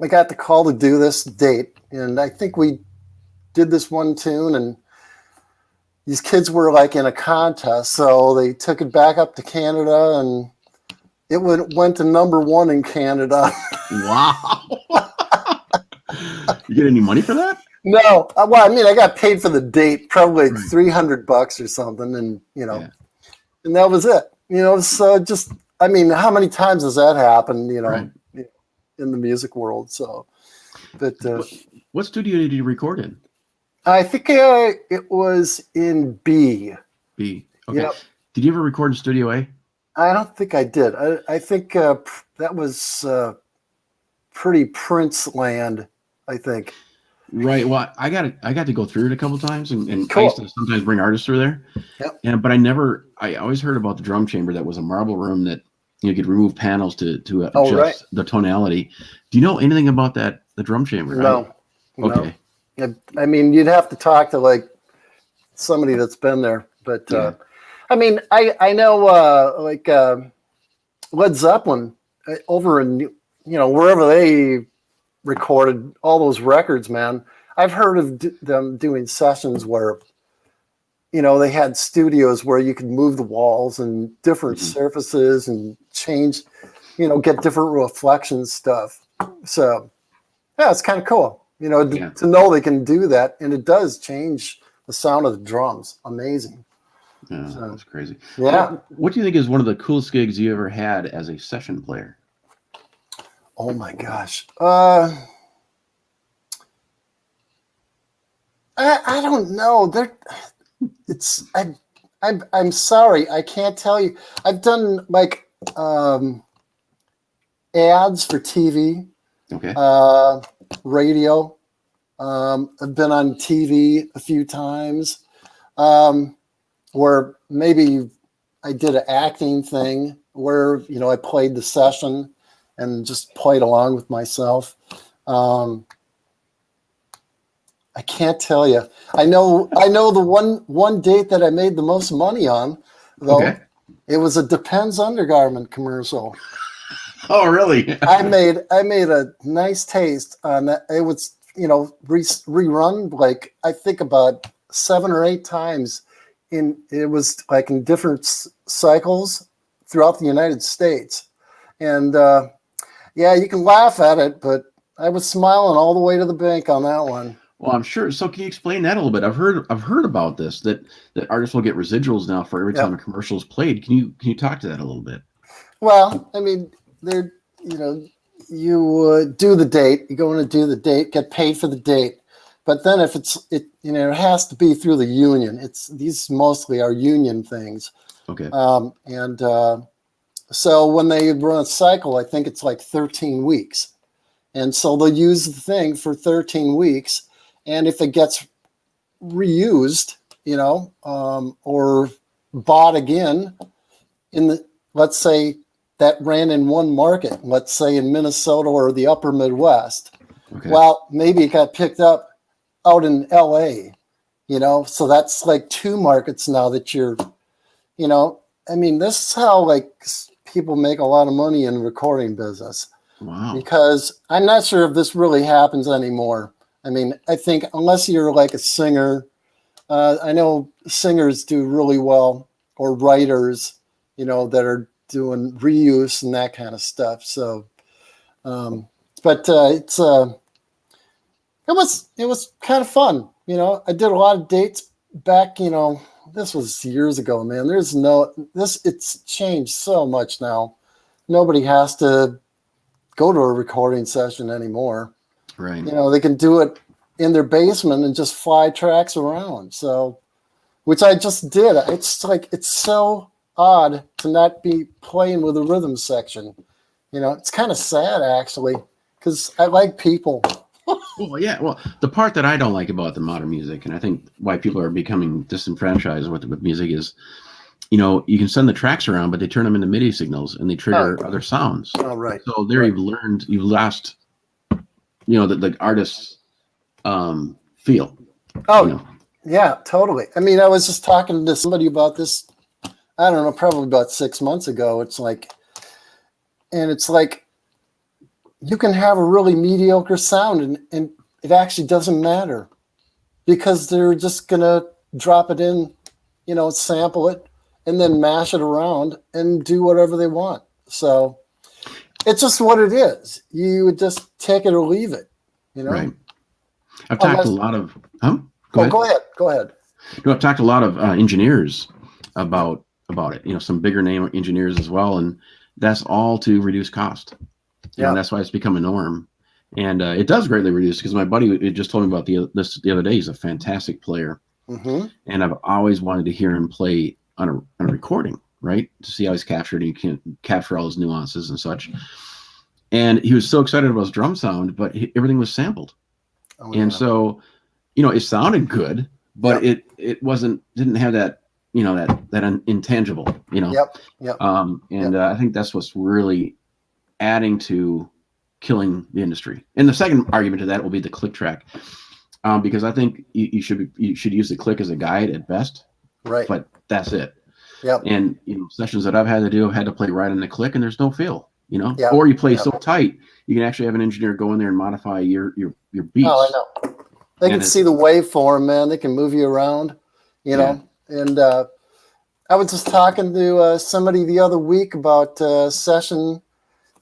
I got the call to do this date. And I think we did this one tune, and these kids were like in a contest. So they took it back up to Canada, and it went to #1 in Canada. Wow. You get any money for that? No. Well, I mean, I got paid for the date, probably like $300 or something. And, and that was it. So just, I mean, how many times has that happened, Right. in the music world? So, but what studio did you record in? I think it was in B. B. Okay. Yep. Did you ever record in Studio A? I don't think I did. I think that was pretty Prince land, I think. Right. Well, I got to go through it a couple times, and Cool. I used to sometimes bring artists through there. Yep. But I always heard about the drum chamber that was a marble room that you could remove panels to adjust right. the tonality. Do you know anything about the drum chamber? No. Okay. No. I mean, you'd have to talk to like somebody that's been there, but I mean, I know like Led Zeppelin over in wherever they recorded all those records, man. I've heard of them doing sessions where they had studios where you could move the walls and different surfaces and change, get different reflection stuff. So yeah, it's kind of cool. To know they can do that, and it does change the sound of the drums. Amazing. Yeah, that's crazy. Yeah. What do you think is one of the coolest gigs you ever had as a session player? Oh my gosh. I don't know. I'm sorry, I can't tell you. I've done like ads for TV. Okay. Radio. I've been on TV a few times, where maybe I did an acting thing where, I played the session and just played along with myself. I can't tell you. I know the one date that I made the most money on, though. Okay. It was a Depends undergarment commercial. Oh, really? I made a nice taste on that. It was, rerun like I think about 7 or 8 times. It was like in different cycles throughout the United States, and you can laugh at it, but I was smiling all the way to the bank on that one. Well, I'm sure. So can you explain that a little bit? I've heard about this, that artists will get residuals now for every time a commercial is played. Can you talk to that a little bit? Well, I mean, you do the date, you go in and do the date, get paid for the date. But then if it has to be through the union. These mostly are union things. Okay. So when they run a cycle, I think it's like 13 weeks. And so they'll use the thing for 13 weeks. And if it gets reused, or bought again let's say that ran in one market, let's say in Minnesota or the upper Midwest. Okay. Well, maybe it got picked up out in LA, so that's like 2 markets now that you're, I mean, this is how like people make a lot of money in the recording business. Wow. Because I'm not sure if this really happens anymore. I mean, I think unless you're like a singer, I know singers do really well, or writers, that are doing reuse and that kind of stuff. So, but it was kind of fun. I did a lot of dates back, this was years ago, man. It's changed so much now. Nobody has to go to a recording session anymore. Right. They can do it in their basement and just fly tracks around. So, which I just did. It's like, it's so odd to not be playing with a rhythm section. It's kind of sad actually, because I like people. Well, yeah. Well, the part that I don't like about the modern music, and I think why people are becoming disenfranchised with music, is, you can send the tracks around, but they turn them into MIDI signals and they trigger other sounds. Oh, right. So there you've lost, the artist's feel. Oh, yeah, totally. I mean, I was just talking to somebody about this, I don't know, probably about 6 months ago. It's like you can have a really mediocre sound and it actually doesn't matter because they're just going to drop it in, sample it and then mash it around and do whatever they want. So it's just what it is. You would just take it or leave it, Right. I've talked to a lot of, Go ahead. I've talked to a lot of engineers about it, some bigger name engineers as well. And that's all to reduce cost. And that's why it's become a norm. And it does greatly reduce because my buddy just told me about this the other day. He's a fantastic player. Mm-hmm. And I've always wanted to hear him play on a recording, right? To see how he's captured and you can capture all his nuances and such. And he was so excited about his drum sound, but everything was sampled. And so, it sounded good, but it didn't have that, that intangible, Yep. I think that's what's really adding to killing the industry. And the second argument to that will be the click track, because I think you should use the click as a guide at best, right? But that's it. Yep. And sessions that I've had to do, I've had to play right on the click, and there's no feel, or you play so tight, you can actually have an engineer go in there and modify your beats. Oh, I know. They can see the waveform, man. They can move you around, know. And I was just talking to somebody the other week about a session.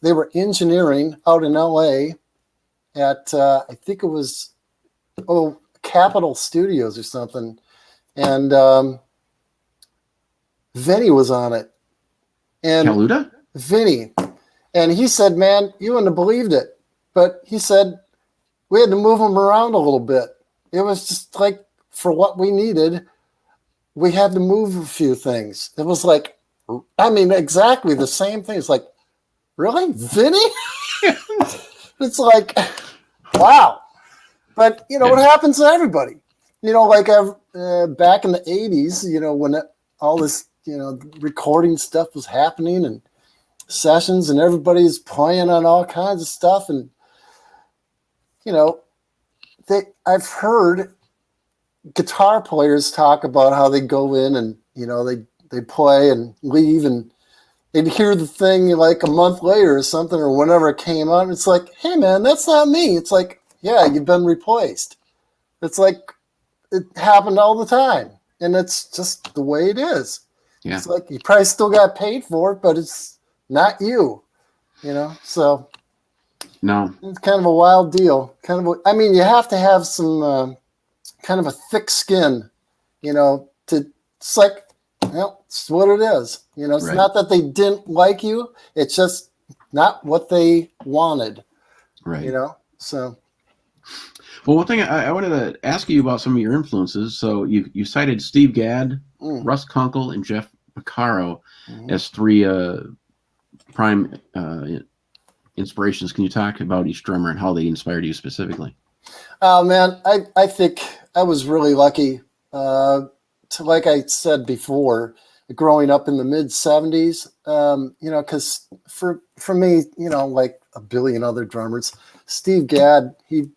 They were engineering out in LA at, I think it was, Capitol Studios or something. And Vinny was on it. And Kaluta? Vinny. And he said, man, you wouldn't have believed it. But he said, we had to move him around a little bit. It was just like, for what we needed, we had to move a few things. It was like, exactly the same thing. It's like, really? Vinny? It's like, wow. But, it happens to everybody. Like back in the 80s, when all this, recording stuff was happening and sessions and everybody's playing on all kinds of stuff. And, I've heard guitar players talk about how they go in and, they play and leave and they'd hear the thing like a month later or something or whenever it came out. It's like, hey, man, that's not me. It's like, yeah, you've been replaced. It's like it happened all the time. And it's just the way it is. Yeah. It's like you probably still got paid for it, but it's not you, So no, it's kind of a wild deal. You have to have some kind of a thick skin, it's like, it's what it is. It's not that they didn't like you. It's just not what they wanted. Right. So. Well, one thing I wanted to ask you about some of your influences. So you cited Steve Gadd, Russ Kunkel, and Jeff Porcaro as three prime inspirations. Can you talk about each drummer and how they inspired you specifically? Oh, man, I think I was really lucky to, like I said before, growing up in the mid 70s, because for me, like a billion other drummers, Steve Gadd, he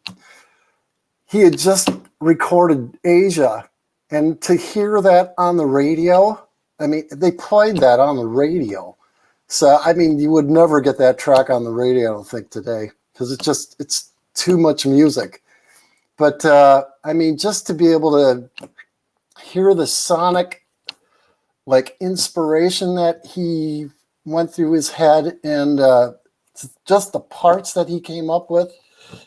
had just recorded Asia, and to hear that on the radio, they played that on the radio. So, you would never get that track on the radio, I don't think, today, because it's too much music. But, just to be able to hear the sonic, inspiration that he went through his head and just the parts that he came up with.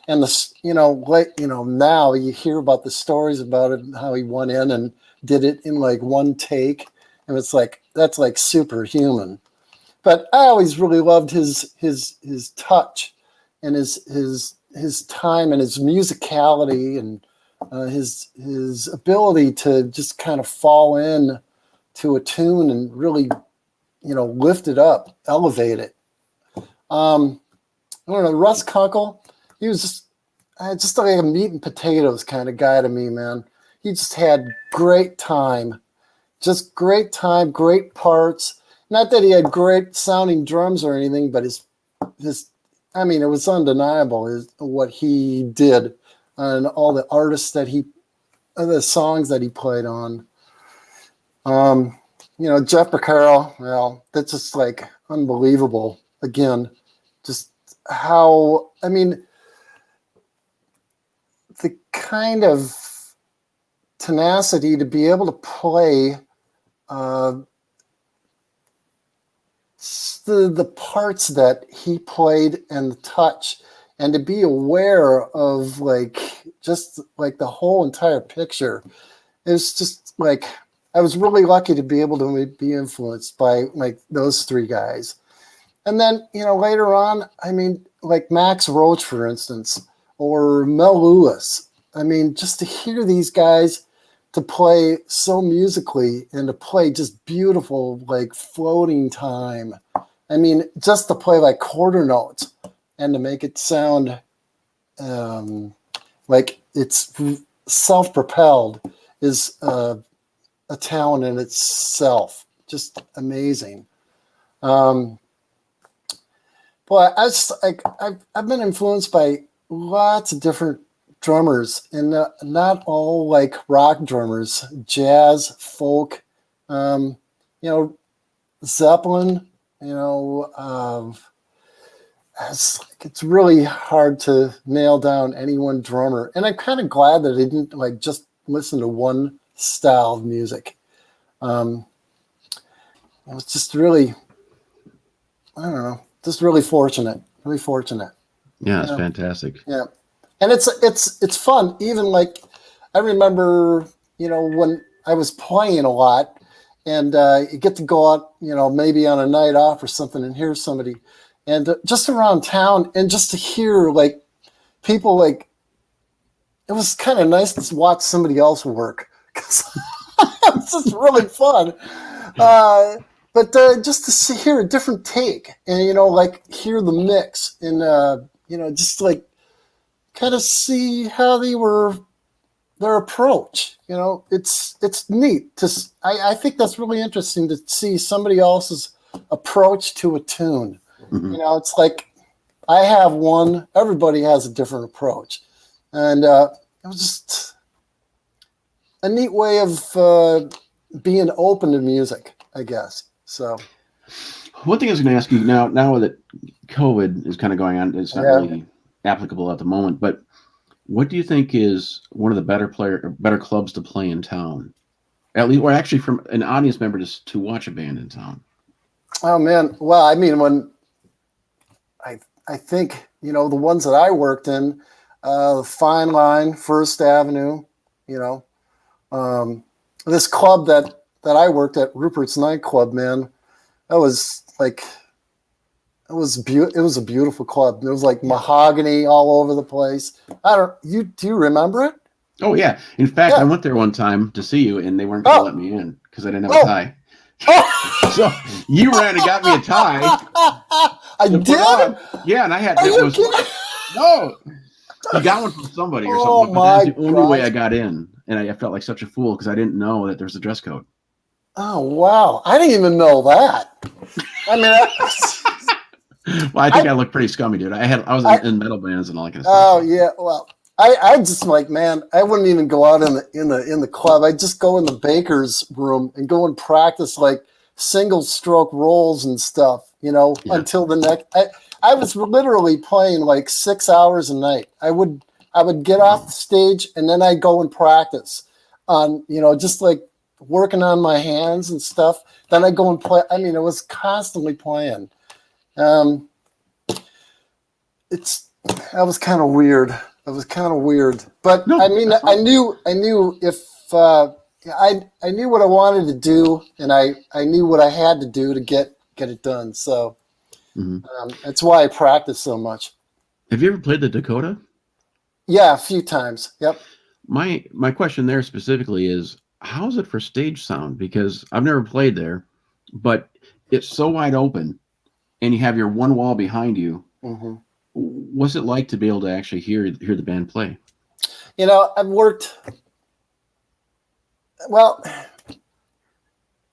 And now you hear about the stories about it, how he went in and did it in one take. And it's like, that's superhuman. But I always really loved his touch and his time and his musicality and his ability to just kind of fall in to a tune and really, lift it up, elevate it. I don't know, Russ Kunkel, he was just like a meat and potatoes kind of guy to me, man. He just had great time just great time, great parts. Not that he had great sounding drums or anything, but his I mean, it was undeniable what he did and all the artists that the songs that he played on. You know, Jeff Becerra, well, that's just like unbelievable. Again, just how, I mean, the kind of tenacity to be able to play the parts that he played and the touch, and to be aware of like just like the whole entire picture. It's just like I was really lucky to be able to be influenced by like those three guys. And then, you know, later on, I mean, like Max Roach, for instance, or Mel Lewis. I mean, just to hear these guys to play so musically and to play just beautiful, like floating time. I mean, just to play like quarter notes and to make it sound like it's self-propelled is a talent in itself. Just amazing. But I've been influenced by lots of different drummers, and not all like rock drummers, jazz, folk, you know, Zeppelin, you know, it's really hard to nail down any one drummer. And I'm kind of glad that I didn't like just listen to one style of music. It was just really, I don't know, just really fortunate. Yeah, it's fantastic. Yeah. And it's fun. Even like, I remember, you know, when I was playing a lot and you get to go out, you know, maybe on a night off or something and hear somebody and just around town and just to hear like people like, it was kind of nice to watch somebody else work because it's just really fun. But just to hear a different take and, you know, like hear the mix and, you know, just like kind of see how their approach, you know, it's neat I think that's really interesting to see somebody else's approach to a tune. Mm-hmm. You know, it's like I have one, everybody has a different approach. And it was just a neat way of being open to music, I guess. So one thing I was going to ask you now that COVID is kind of going on, it's not really applicable at the moment, but what do you think is one of the better clubs to play in town? At least, or actually from an audience member to watch a band in town? Oh man. Well, I mean, when I think, you know, the ones that I worked in, Fine Line, First Avenue, you know, this club that I worked at, Ruperts Nightclub, man, that was like, it was a beautiful club. There was like mahogany all over the place. Do you remember it? Oh yeah. In fact, I went there one time to see you and they weren't going to let me in because I didn't have a tie. So you ran and got me a tie. I did? Yeah, and I had you kidding? No. You got one from somebody or something. But that's the only way I got in. And I felt like such a fool because I didn't know that there's a dress code. Oh wow. I didn't even know that. I mean well, I think I looked pretty scummy, dude. I was in metal bands and all that kind of stuff. Oh yeah. Well, I just like, man, I wouldn't even go out in the club. I'd just go in the baker's room and go and practice like single stroke rolls and stuff, you know, until the next. I was literally playing like 6 hours a night. I would get off the stage and then I'd go and practice on, you know, just like working on my hands and stuff. Then I'd go and play. I mean, it was constantly playing. That was kind of weird. But no, I mean, I knew if I knew what I wanted to do, and I knew what I had to do to get it done. So that's why I practice so much. Have you ever played the Dakota? Yeah, a few times. Yep. My question there specifically is, how's it for stage sound? Because I've never played there, but it's so wide open, and you have your one wall behind you. Mm-hmm. What's it like to be able to actually hear the band play? You know, I've worked. Well,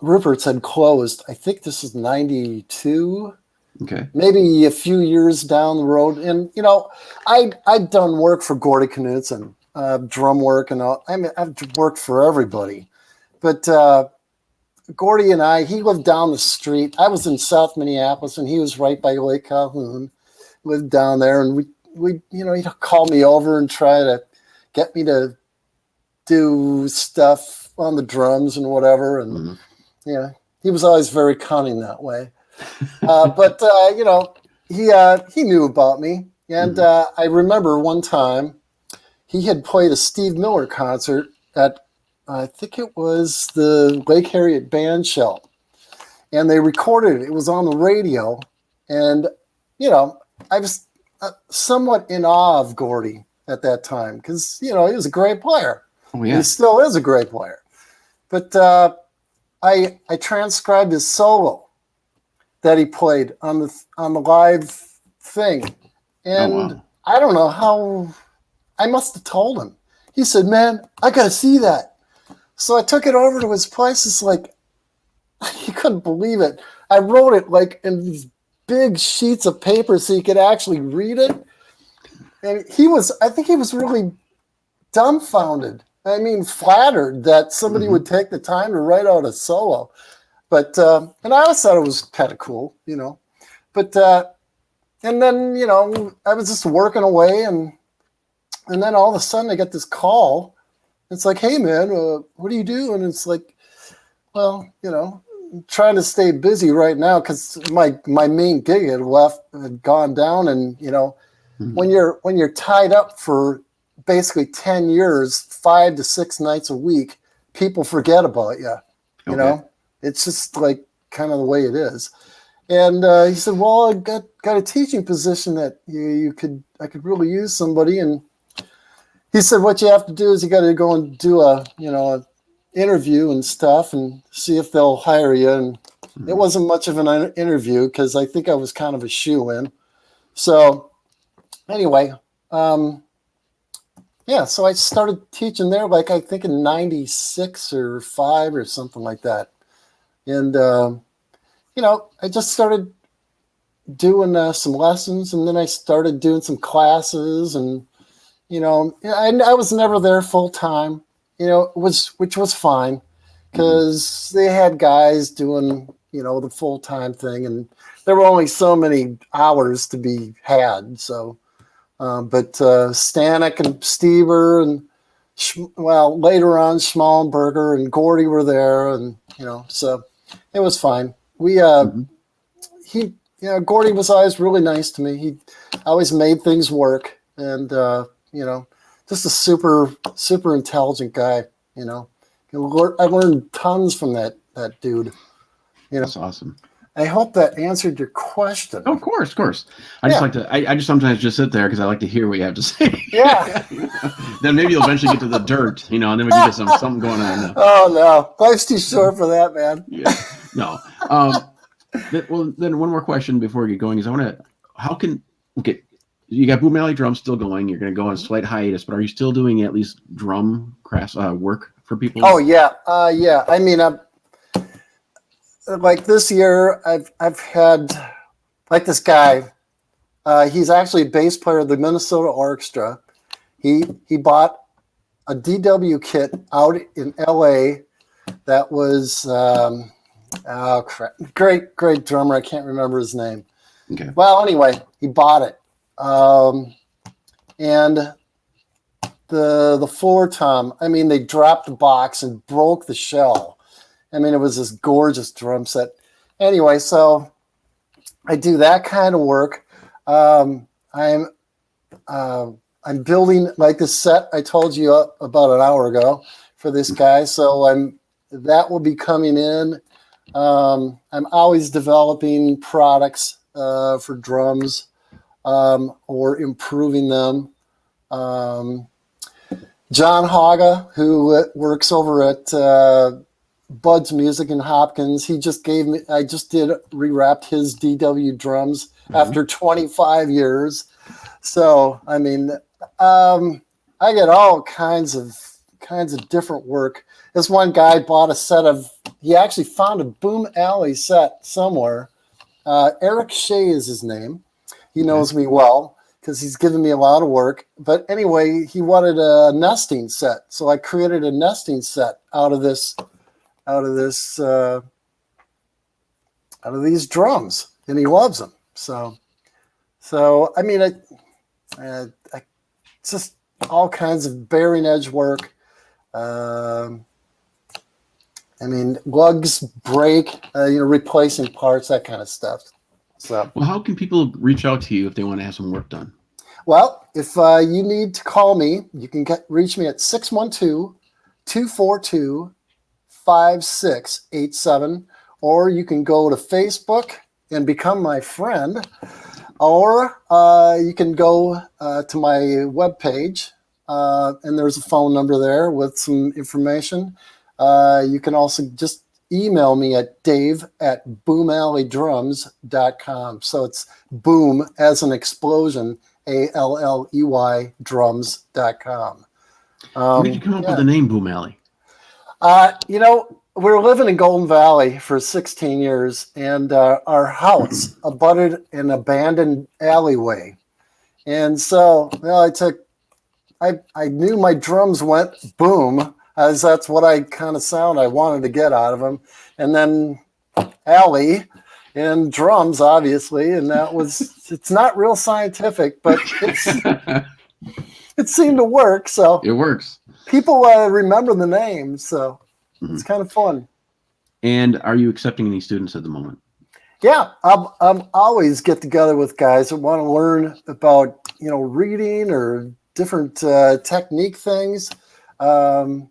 Ruperts had closed. I think this is 92. Okay. Maybe a few years down the road. And, I'd done work for Gordy Knudsen, drum work and all. I mean, I've worked for everybody. But Gordy and he lived down the street. I was in South Minneapolis, and he was right by Lake Calhoun, lived down there. And he'd call me over and try to get me to do stuff on the drums and whatever. And, he was always very cunning that way. But he knew about me. And I remember one time he had played a Steve Miller concert at, I think it was the Lake Harriet Band Shell. And they recorded it. It was on the radio. And, I was somewhat in awe of Gordy at that time because, he was a great player. Oh, yeah. He still is a great player. But I transcribed his solo that he played on the live thing. And I don't know how, I must have told him. He said, man, I got to see that. So I took it over to his place. It's like, he couldn't believe it. I wrote it like in these big sheets of paper so he could actually read it. And I think he was really dumbfounded. I mean, flattered that somebody would take the time to write out a solo. But, and I always thought it was kind of cool, But, and then, I was just working away and then all of a sudden I get this call. It's like, hey, man, what do you do? And it's like, well, I'm trying to stay busy right now because my main gig had gone down. And, when you're tied up for basically 10 years, 5 to 6 nights a week, people forget about you, It's just like kind of the way it is. And he said, well, I got a teaching position that I could really use somebody. And he said, what you have to do is you got to go and do a interview and stuff and see if they'll hire you. And it wasn't much of an interview because I think I was kind of a shoe-in. So anyway, so I started teaching there like I think in 96 or 5 or something like that. And, I just started doing some lessons, and then I started doing some classes, and, I was never there full time, which was fine because they had guys doing, the full time thing, and there were only so many hours to be had. So, but Stanek and Stever and later on Schmallenberger and Gordy were there, and so it was fine. Gordy was always really nice to me. He always made things work, and just a super intelligent guy. I learned tons from that dude. That's awesome. I hope that answered your question. Oh, of course. I just like to. I just sometimes just sit there because I like to hear what you have to say. Yeah. Then maybe you'll eventually get to the dirt, and then we can get something going on. Oh no, life's too short for that, man. Yeah. No. Well, then one more question before we get going is you got Boom Alley Drums still going. You're going to go on a slight hiatus, but are you still doing at least drum crafts work for people? Oh yeah, yeah. I mean, like this year, I've had like this guy. He's actually a bass player of the Minnesota Orchestra. He bought a DW kit out in LA that was great drummer. I can't remember his name. Okay. Well, anyway, he bought it. And the floor tom, I mean, they dropped the box and broke the shell. I mean, it was this gorgeous drum set. Anyway, so I do that kind of work. I'm building like this set I told you about an hour ago for this guy. So that will be coming in. I'm always developing products for drums or improving them. John Haga, who works over at Bud's Music in Hopkins, I just rewrapped his DW drums after 25 years. So, I mean, I get all kinds of different work. This one guy bought a set of he actually found a Boom Alley set somewhere. Eric Shea is his name. He knows me well because he's given me a lot of work. But anyway, he wanted a nesting set, so I created a nesting set out of these drums, and he loves them. So I mean, it's just all kinds of bearing edge work. I mean, lugs break, replacing parts, that kind of stuff. So, well, how can people reach out to you if they want to have some work done? Well, if you need to call me, you can reach me at 612-242-5687, or you can go to Facebook and become my friend, or you can go to my webpage, and there's a phone number there with some information. You can also just email me at dave@boomallydrums.com. So it's boom as an explosion, ALLEY drums.com. Where did you come up with the name Boom Alley? We were living in Golden Valley for 16 years, and our house abutted an abandoned alleyway. And so I knew my drums went boom, as that's what I kind of sound I wanted to get out of them. And then alley and drums, obviously. And it's not real scientific, but it seemed to work. So it works. People remember the name. So it's kind of fun. And are you accepting any students at the moment? Yeah, I'm always get together with guys that want to learn about, reading or different technique things. I've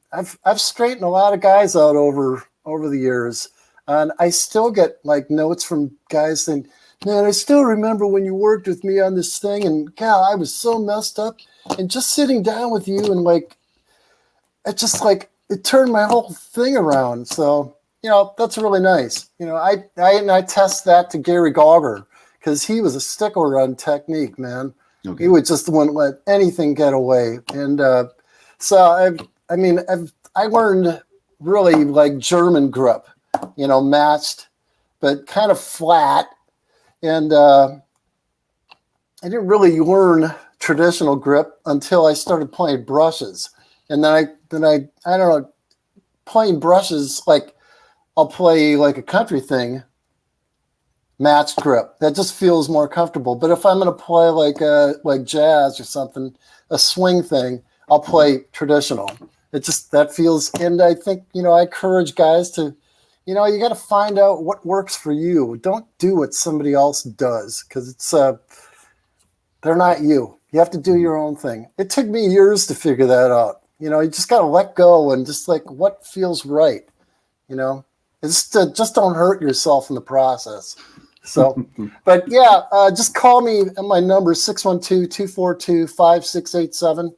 straightened a lot of guys out over the years, and I still get like notes from guys saying, "Man, I still remember when you worked with me on this thing, and God, I was so messed up." And just sitting down with you and it turned my whole thing around. So that's really nice. I test that to Gary Gauger because he was a stickler on technique, man. Okay. He wouldn't let anything get away, and so I learned really like German grip, matched, but kind of flat. And I didn't really learn traditional grip until I started playing brushes. And then I don't know, playing brushes, like I'll play like a country thing, matched grip. That just feels more comfortable. But if I'm going to play like jazz or something, a swing thing, I'll play traditional. It just, that feels, and I think, I encourage guys to, you got to find out what works for you. Don't do what somebody else does, because it's, they're not you. You have to do your own thing. It took me years to figure that out. You just got to let go and just like what feels right. It's just don't hurt yourself in the process. So, but yeah, just call me at my number, 612-242-5687.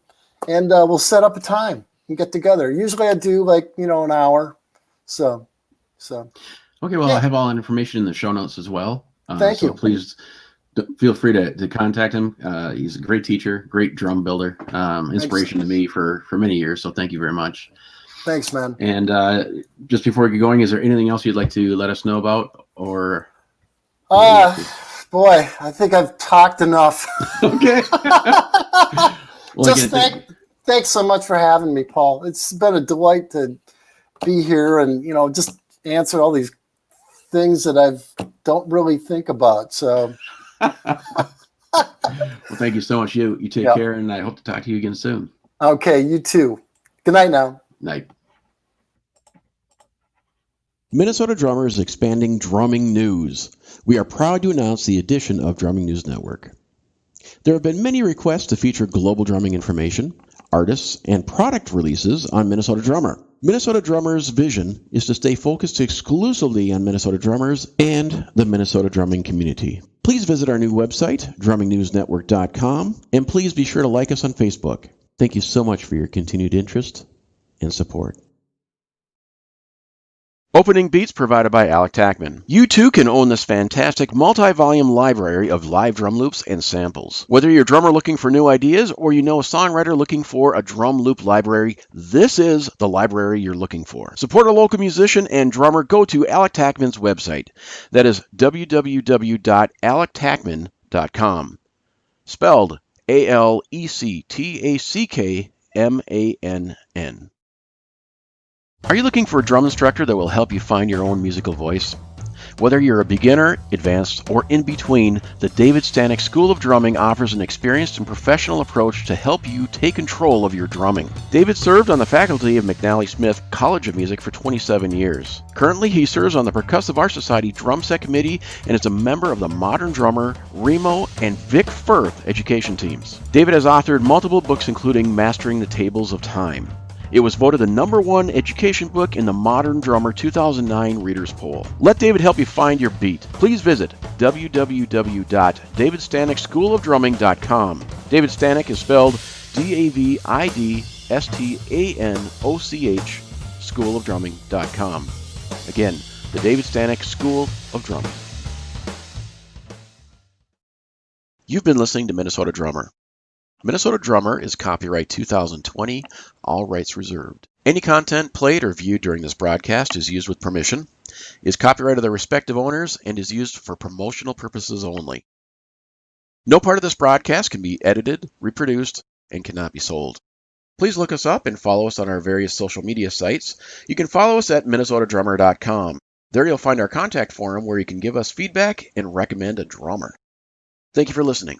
And we'll set up a time and get together. Usually I do an hour. So. Okay, well, yeah. I have all that information in the show notes as well. Thank you. Please feel free to contact him. He's a great teacher, great drum builder, inspiration to me for many years. So thank you very much. Thanks, man. And just before we get going, is there anything else you'd like to let us know about, or? Boy, I think I've talked enough. Okay. Well, thanks so much for having me, Paul. It's been a delight to be here and, just answer all these things that I don't really think about. So, well, thank you so much. You take care, and I hope to talk to you again soon. Okay, you too. Good night now. Night. Minnesota Drummer is expanding drumming news. We are proud to announce the addition of Drumming News Network. There have been many requests to feature global drumming information, artists, and product releases on Minnesota Drummer. Minnesota Drummer's vision is to stay focused exclusively on Minnesota drummers and the Minnesota drumming community. Please visit our new website, drummingnewsnetwork.com, and please be sure to like us on Facebook. Thank you so much for your continued interest and support. Opening beats provided by Alec Tackman. You too can own this fantastic multi-volume library of live drum loops and samples. Whether you're a drummer looking for new ideas or you know a songwriter looking for a drum loop library, this is the library you're looking for. Support a local musician and drummer. Go to Alec Tackman's website. That is www.alectackman.com. Spelled ALECTACKMANN. Are you looking for a drum instructor that will help you find your own musical voice? Whether you're a beginner, advanced, or in between, the David Stanek School of Drumming offers an experienced and professional approach to help you take control of your drumming. David served on the faculty of McNallySmith College of Music for 27 years. Currently, he serves on the Percussive Art Society Drum Set Committee and is a member of the Modern Drummer, Remo, and Vic Firth education teams. David has authored multiple books including Mastering the Tables of Time. It was voted the #1 education book in the Modern Drummer 2009 Readers Poll. Let David help you find your beat. Please visit www.davidstanekschoolofdrumming.com. David Stanek is spelled DAVIDSTANOCH, schoolofdrumming.com. Again, the David Stanek School of Drumming. You've been listening to Minnesota Drummer. Minnesota Drummer is copyright 2020, all rights reserved. Any content played or viewed during this broadcast is used with permission, is copyright of their respective owners, and is used for promotional purposes only. No part of this broadcast can be edited, reproduced, and cannot be sold. Please look us up and follow us on our various social media sites. You can follow us at minnesotadrummer.com. There you'll find our contact forum where you can give us feedback and recommend a drummer. Thank you for listening.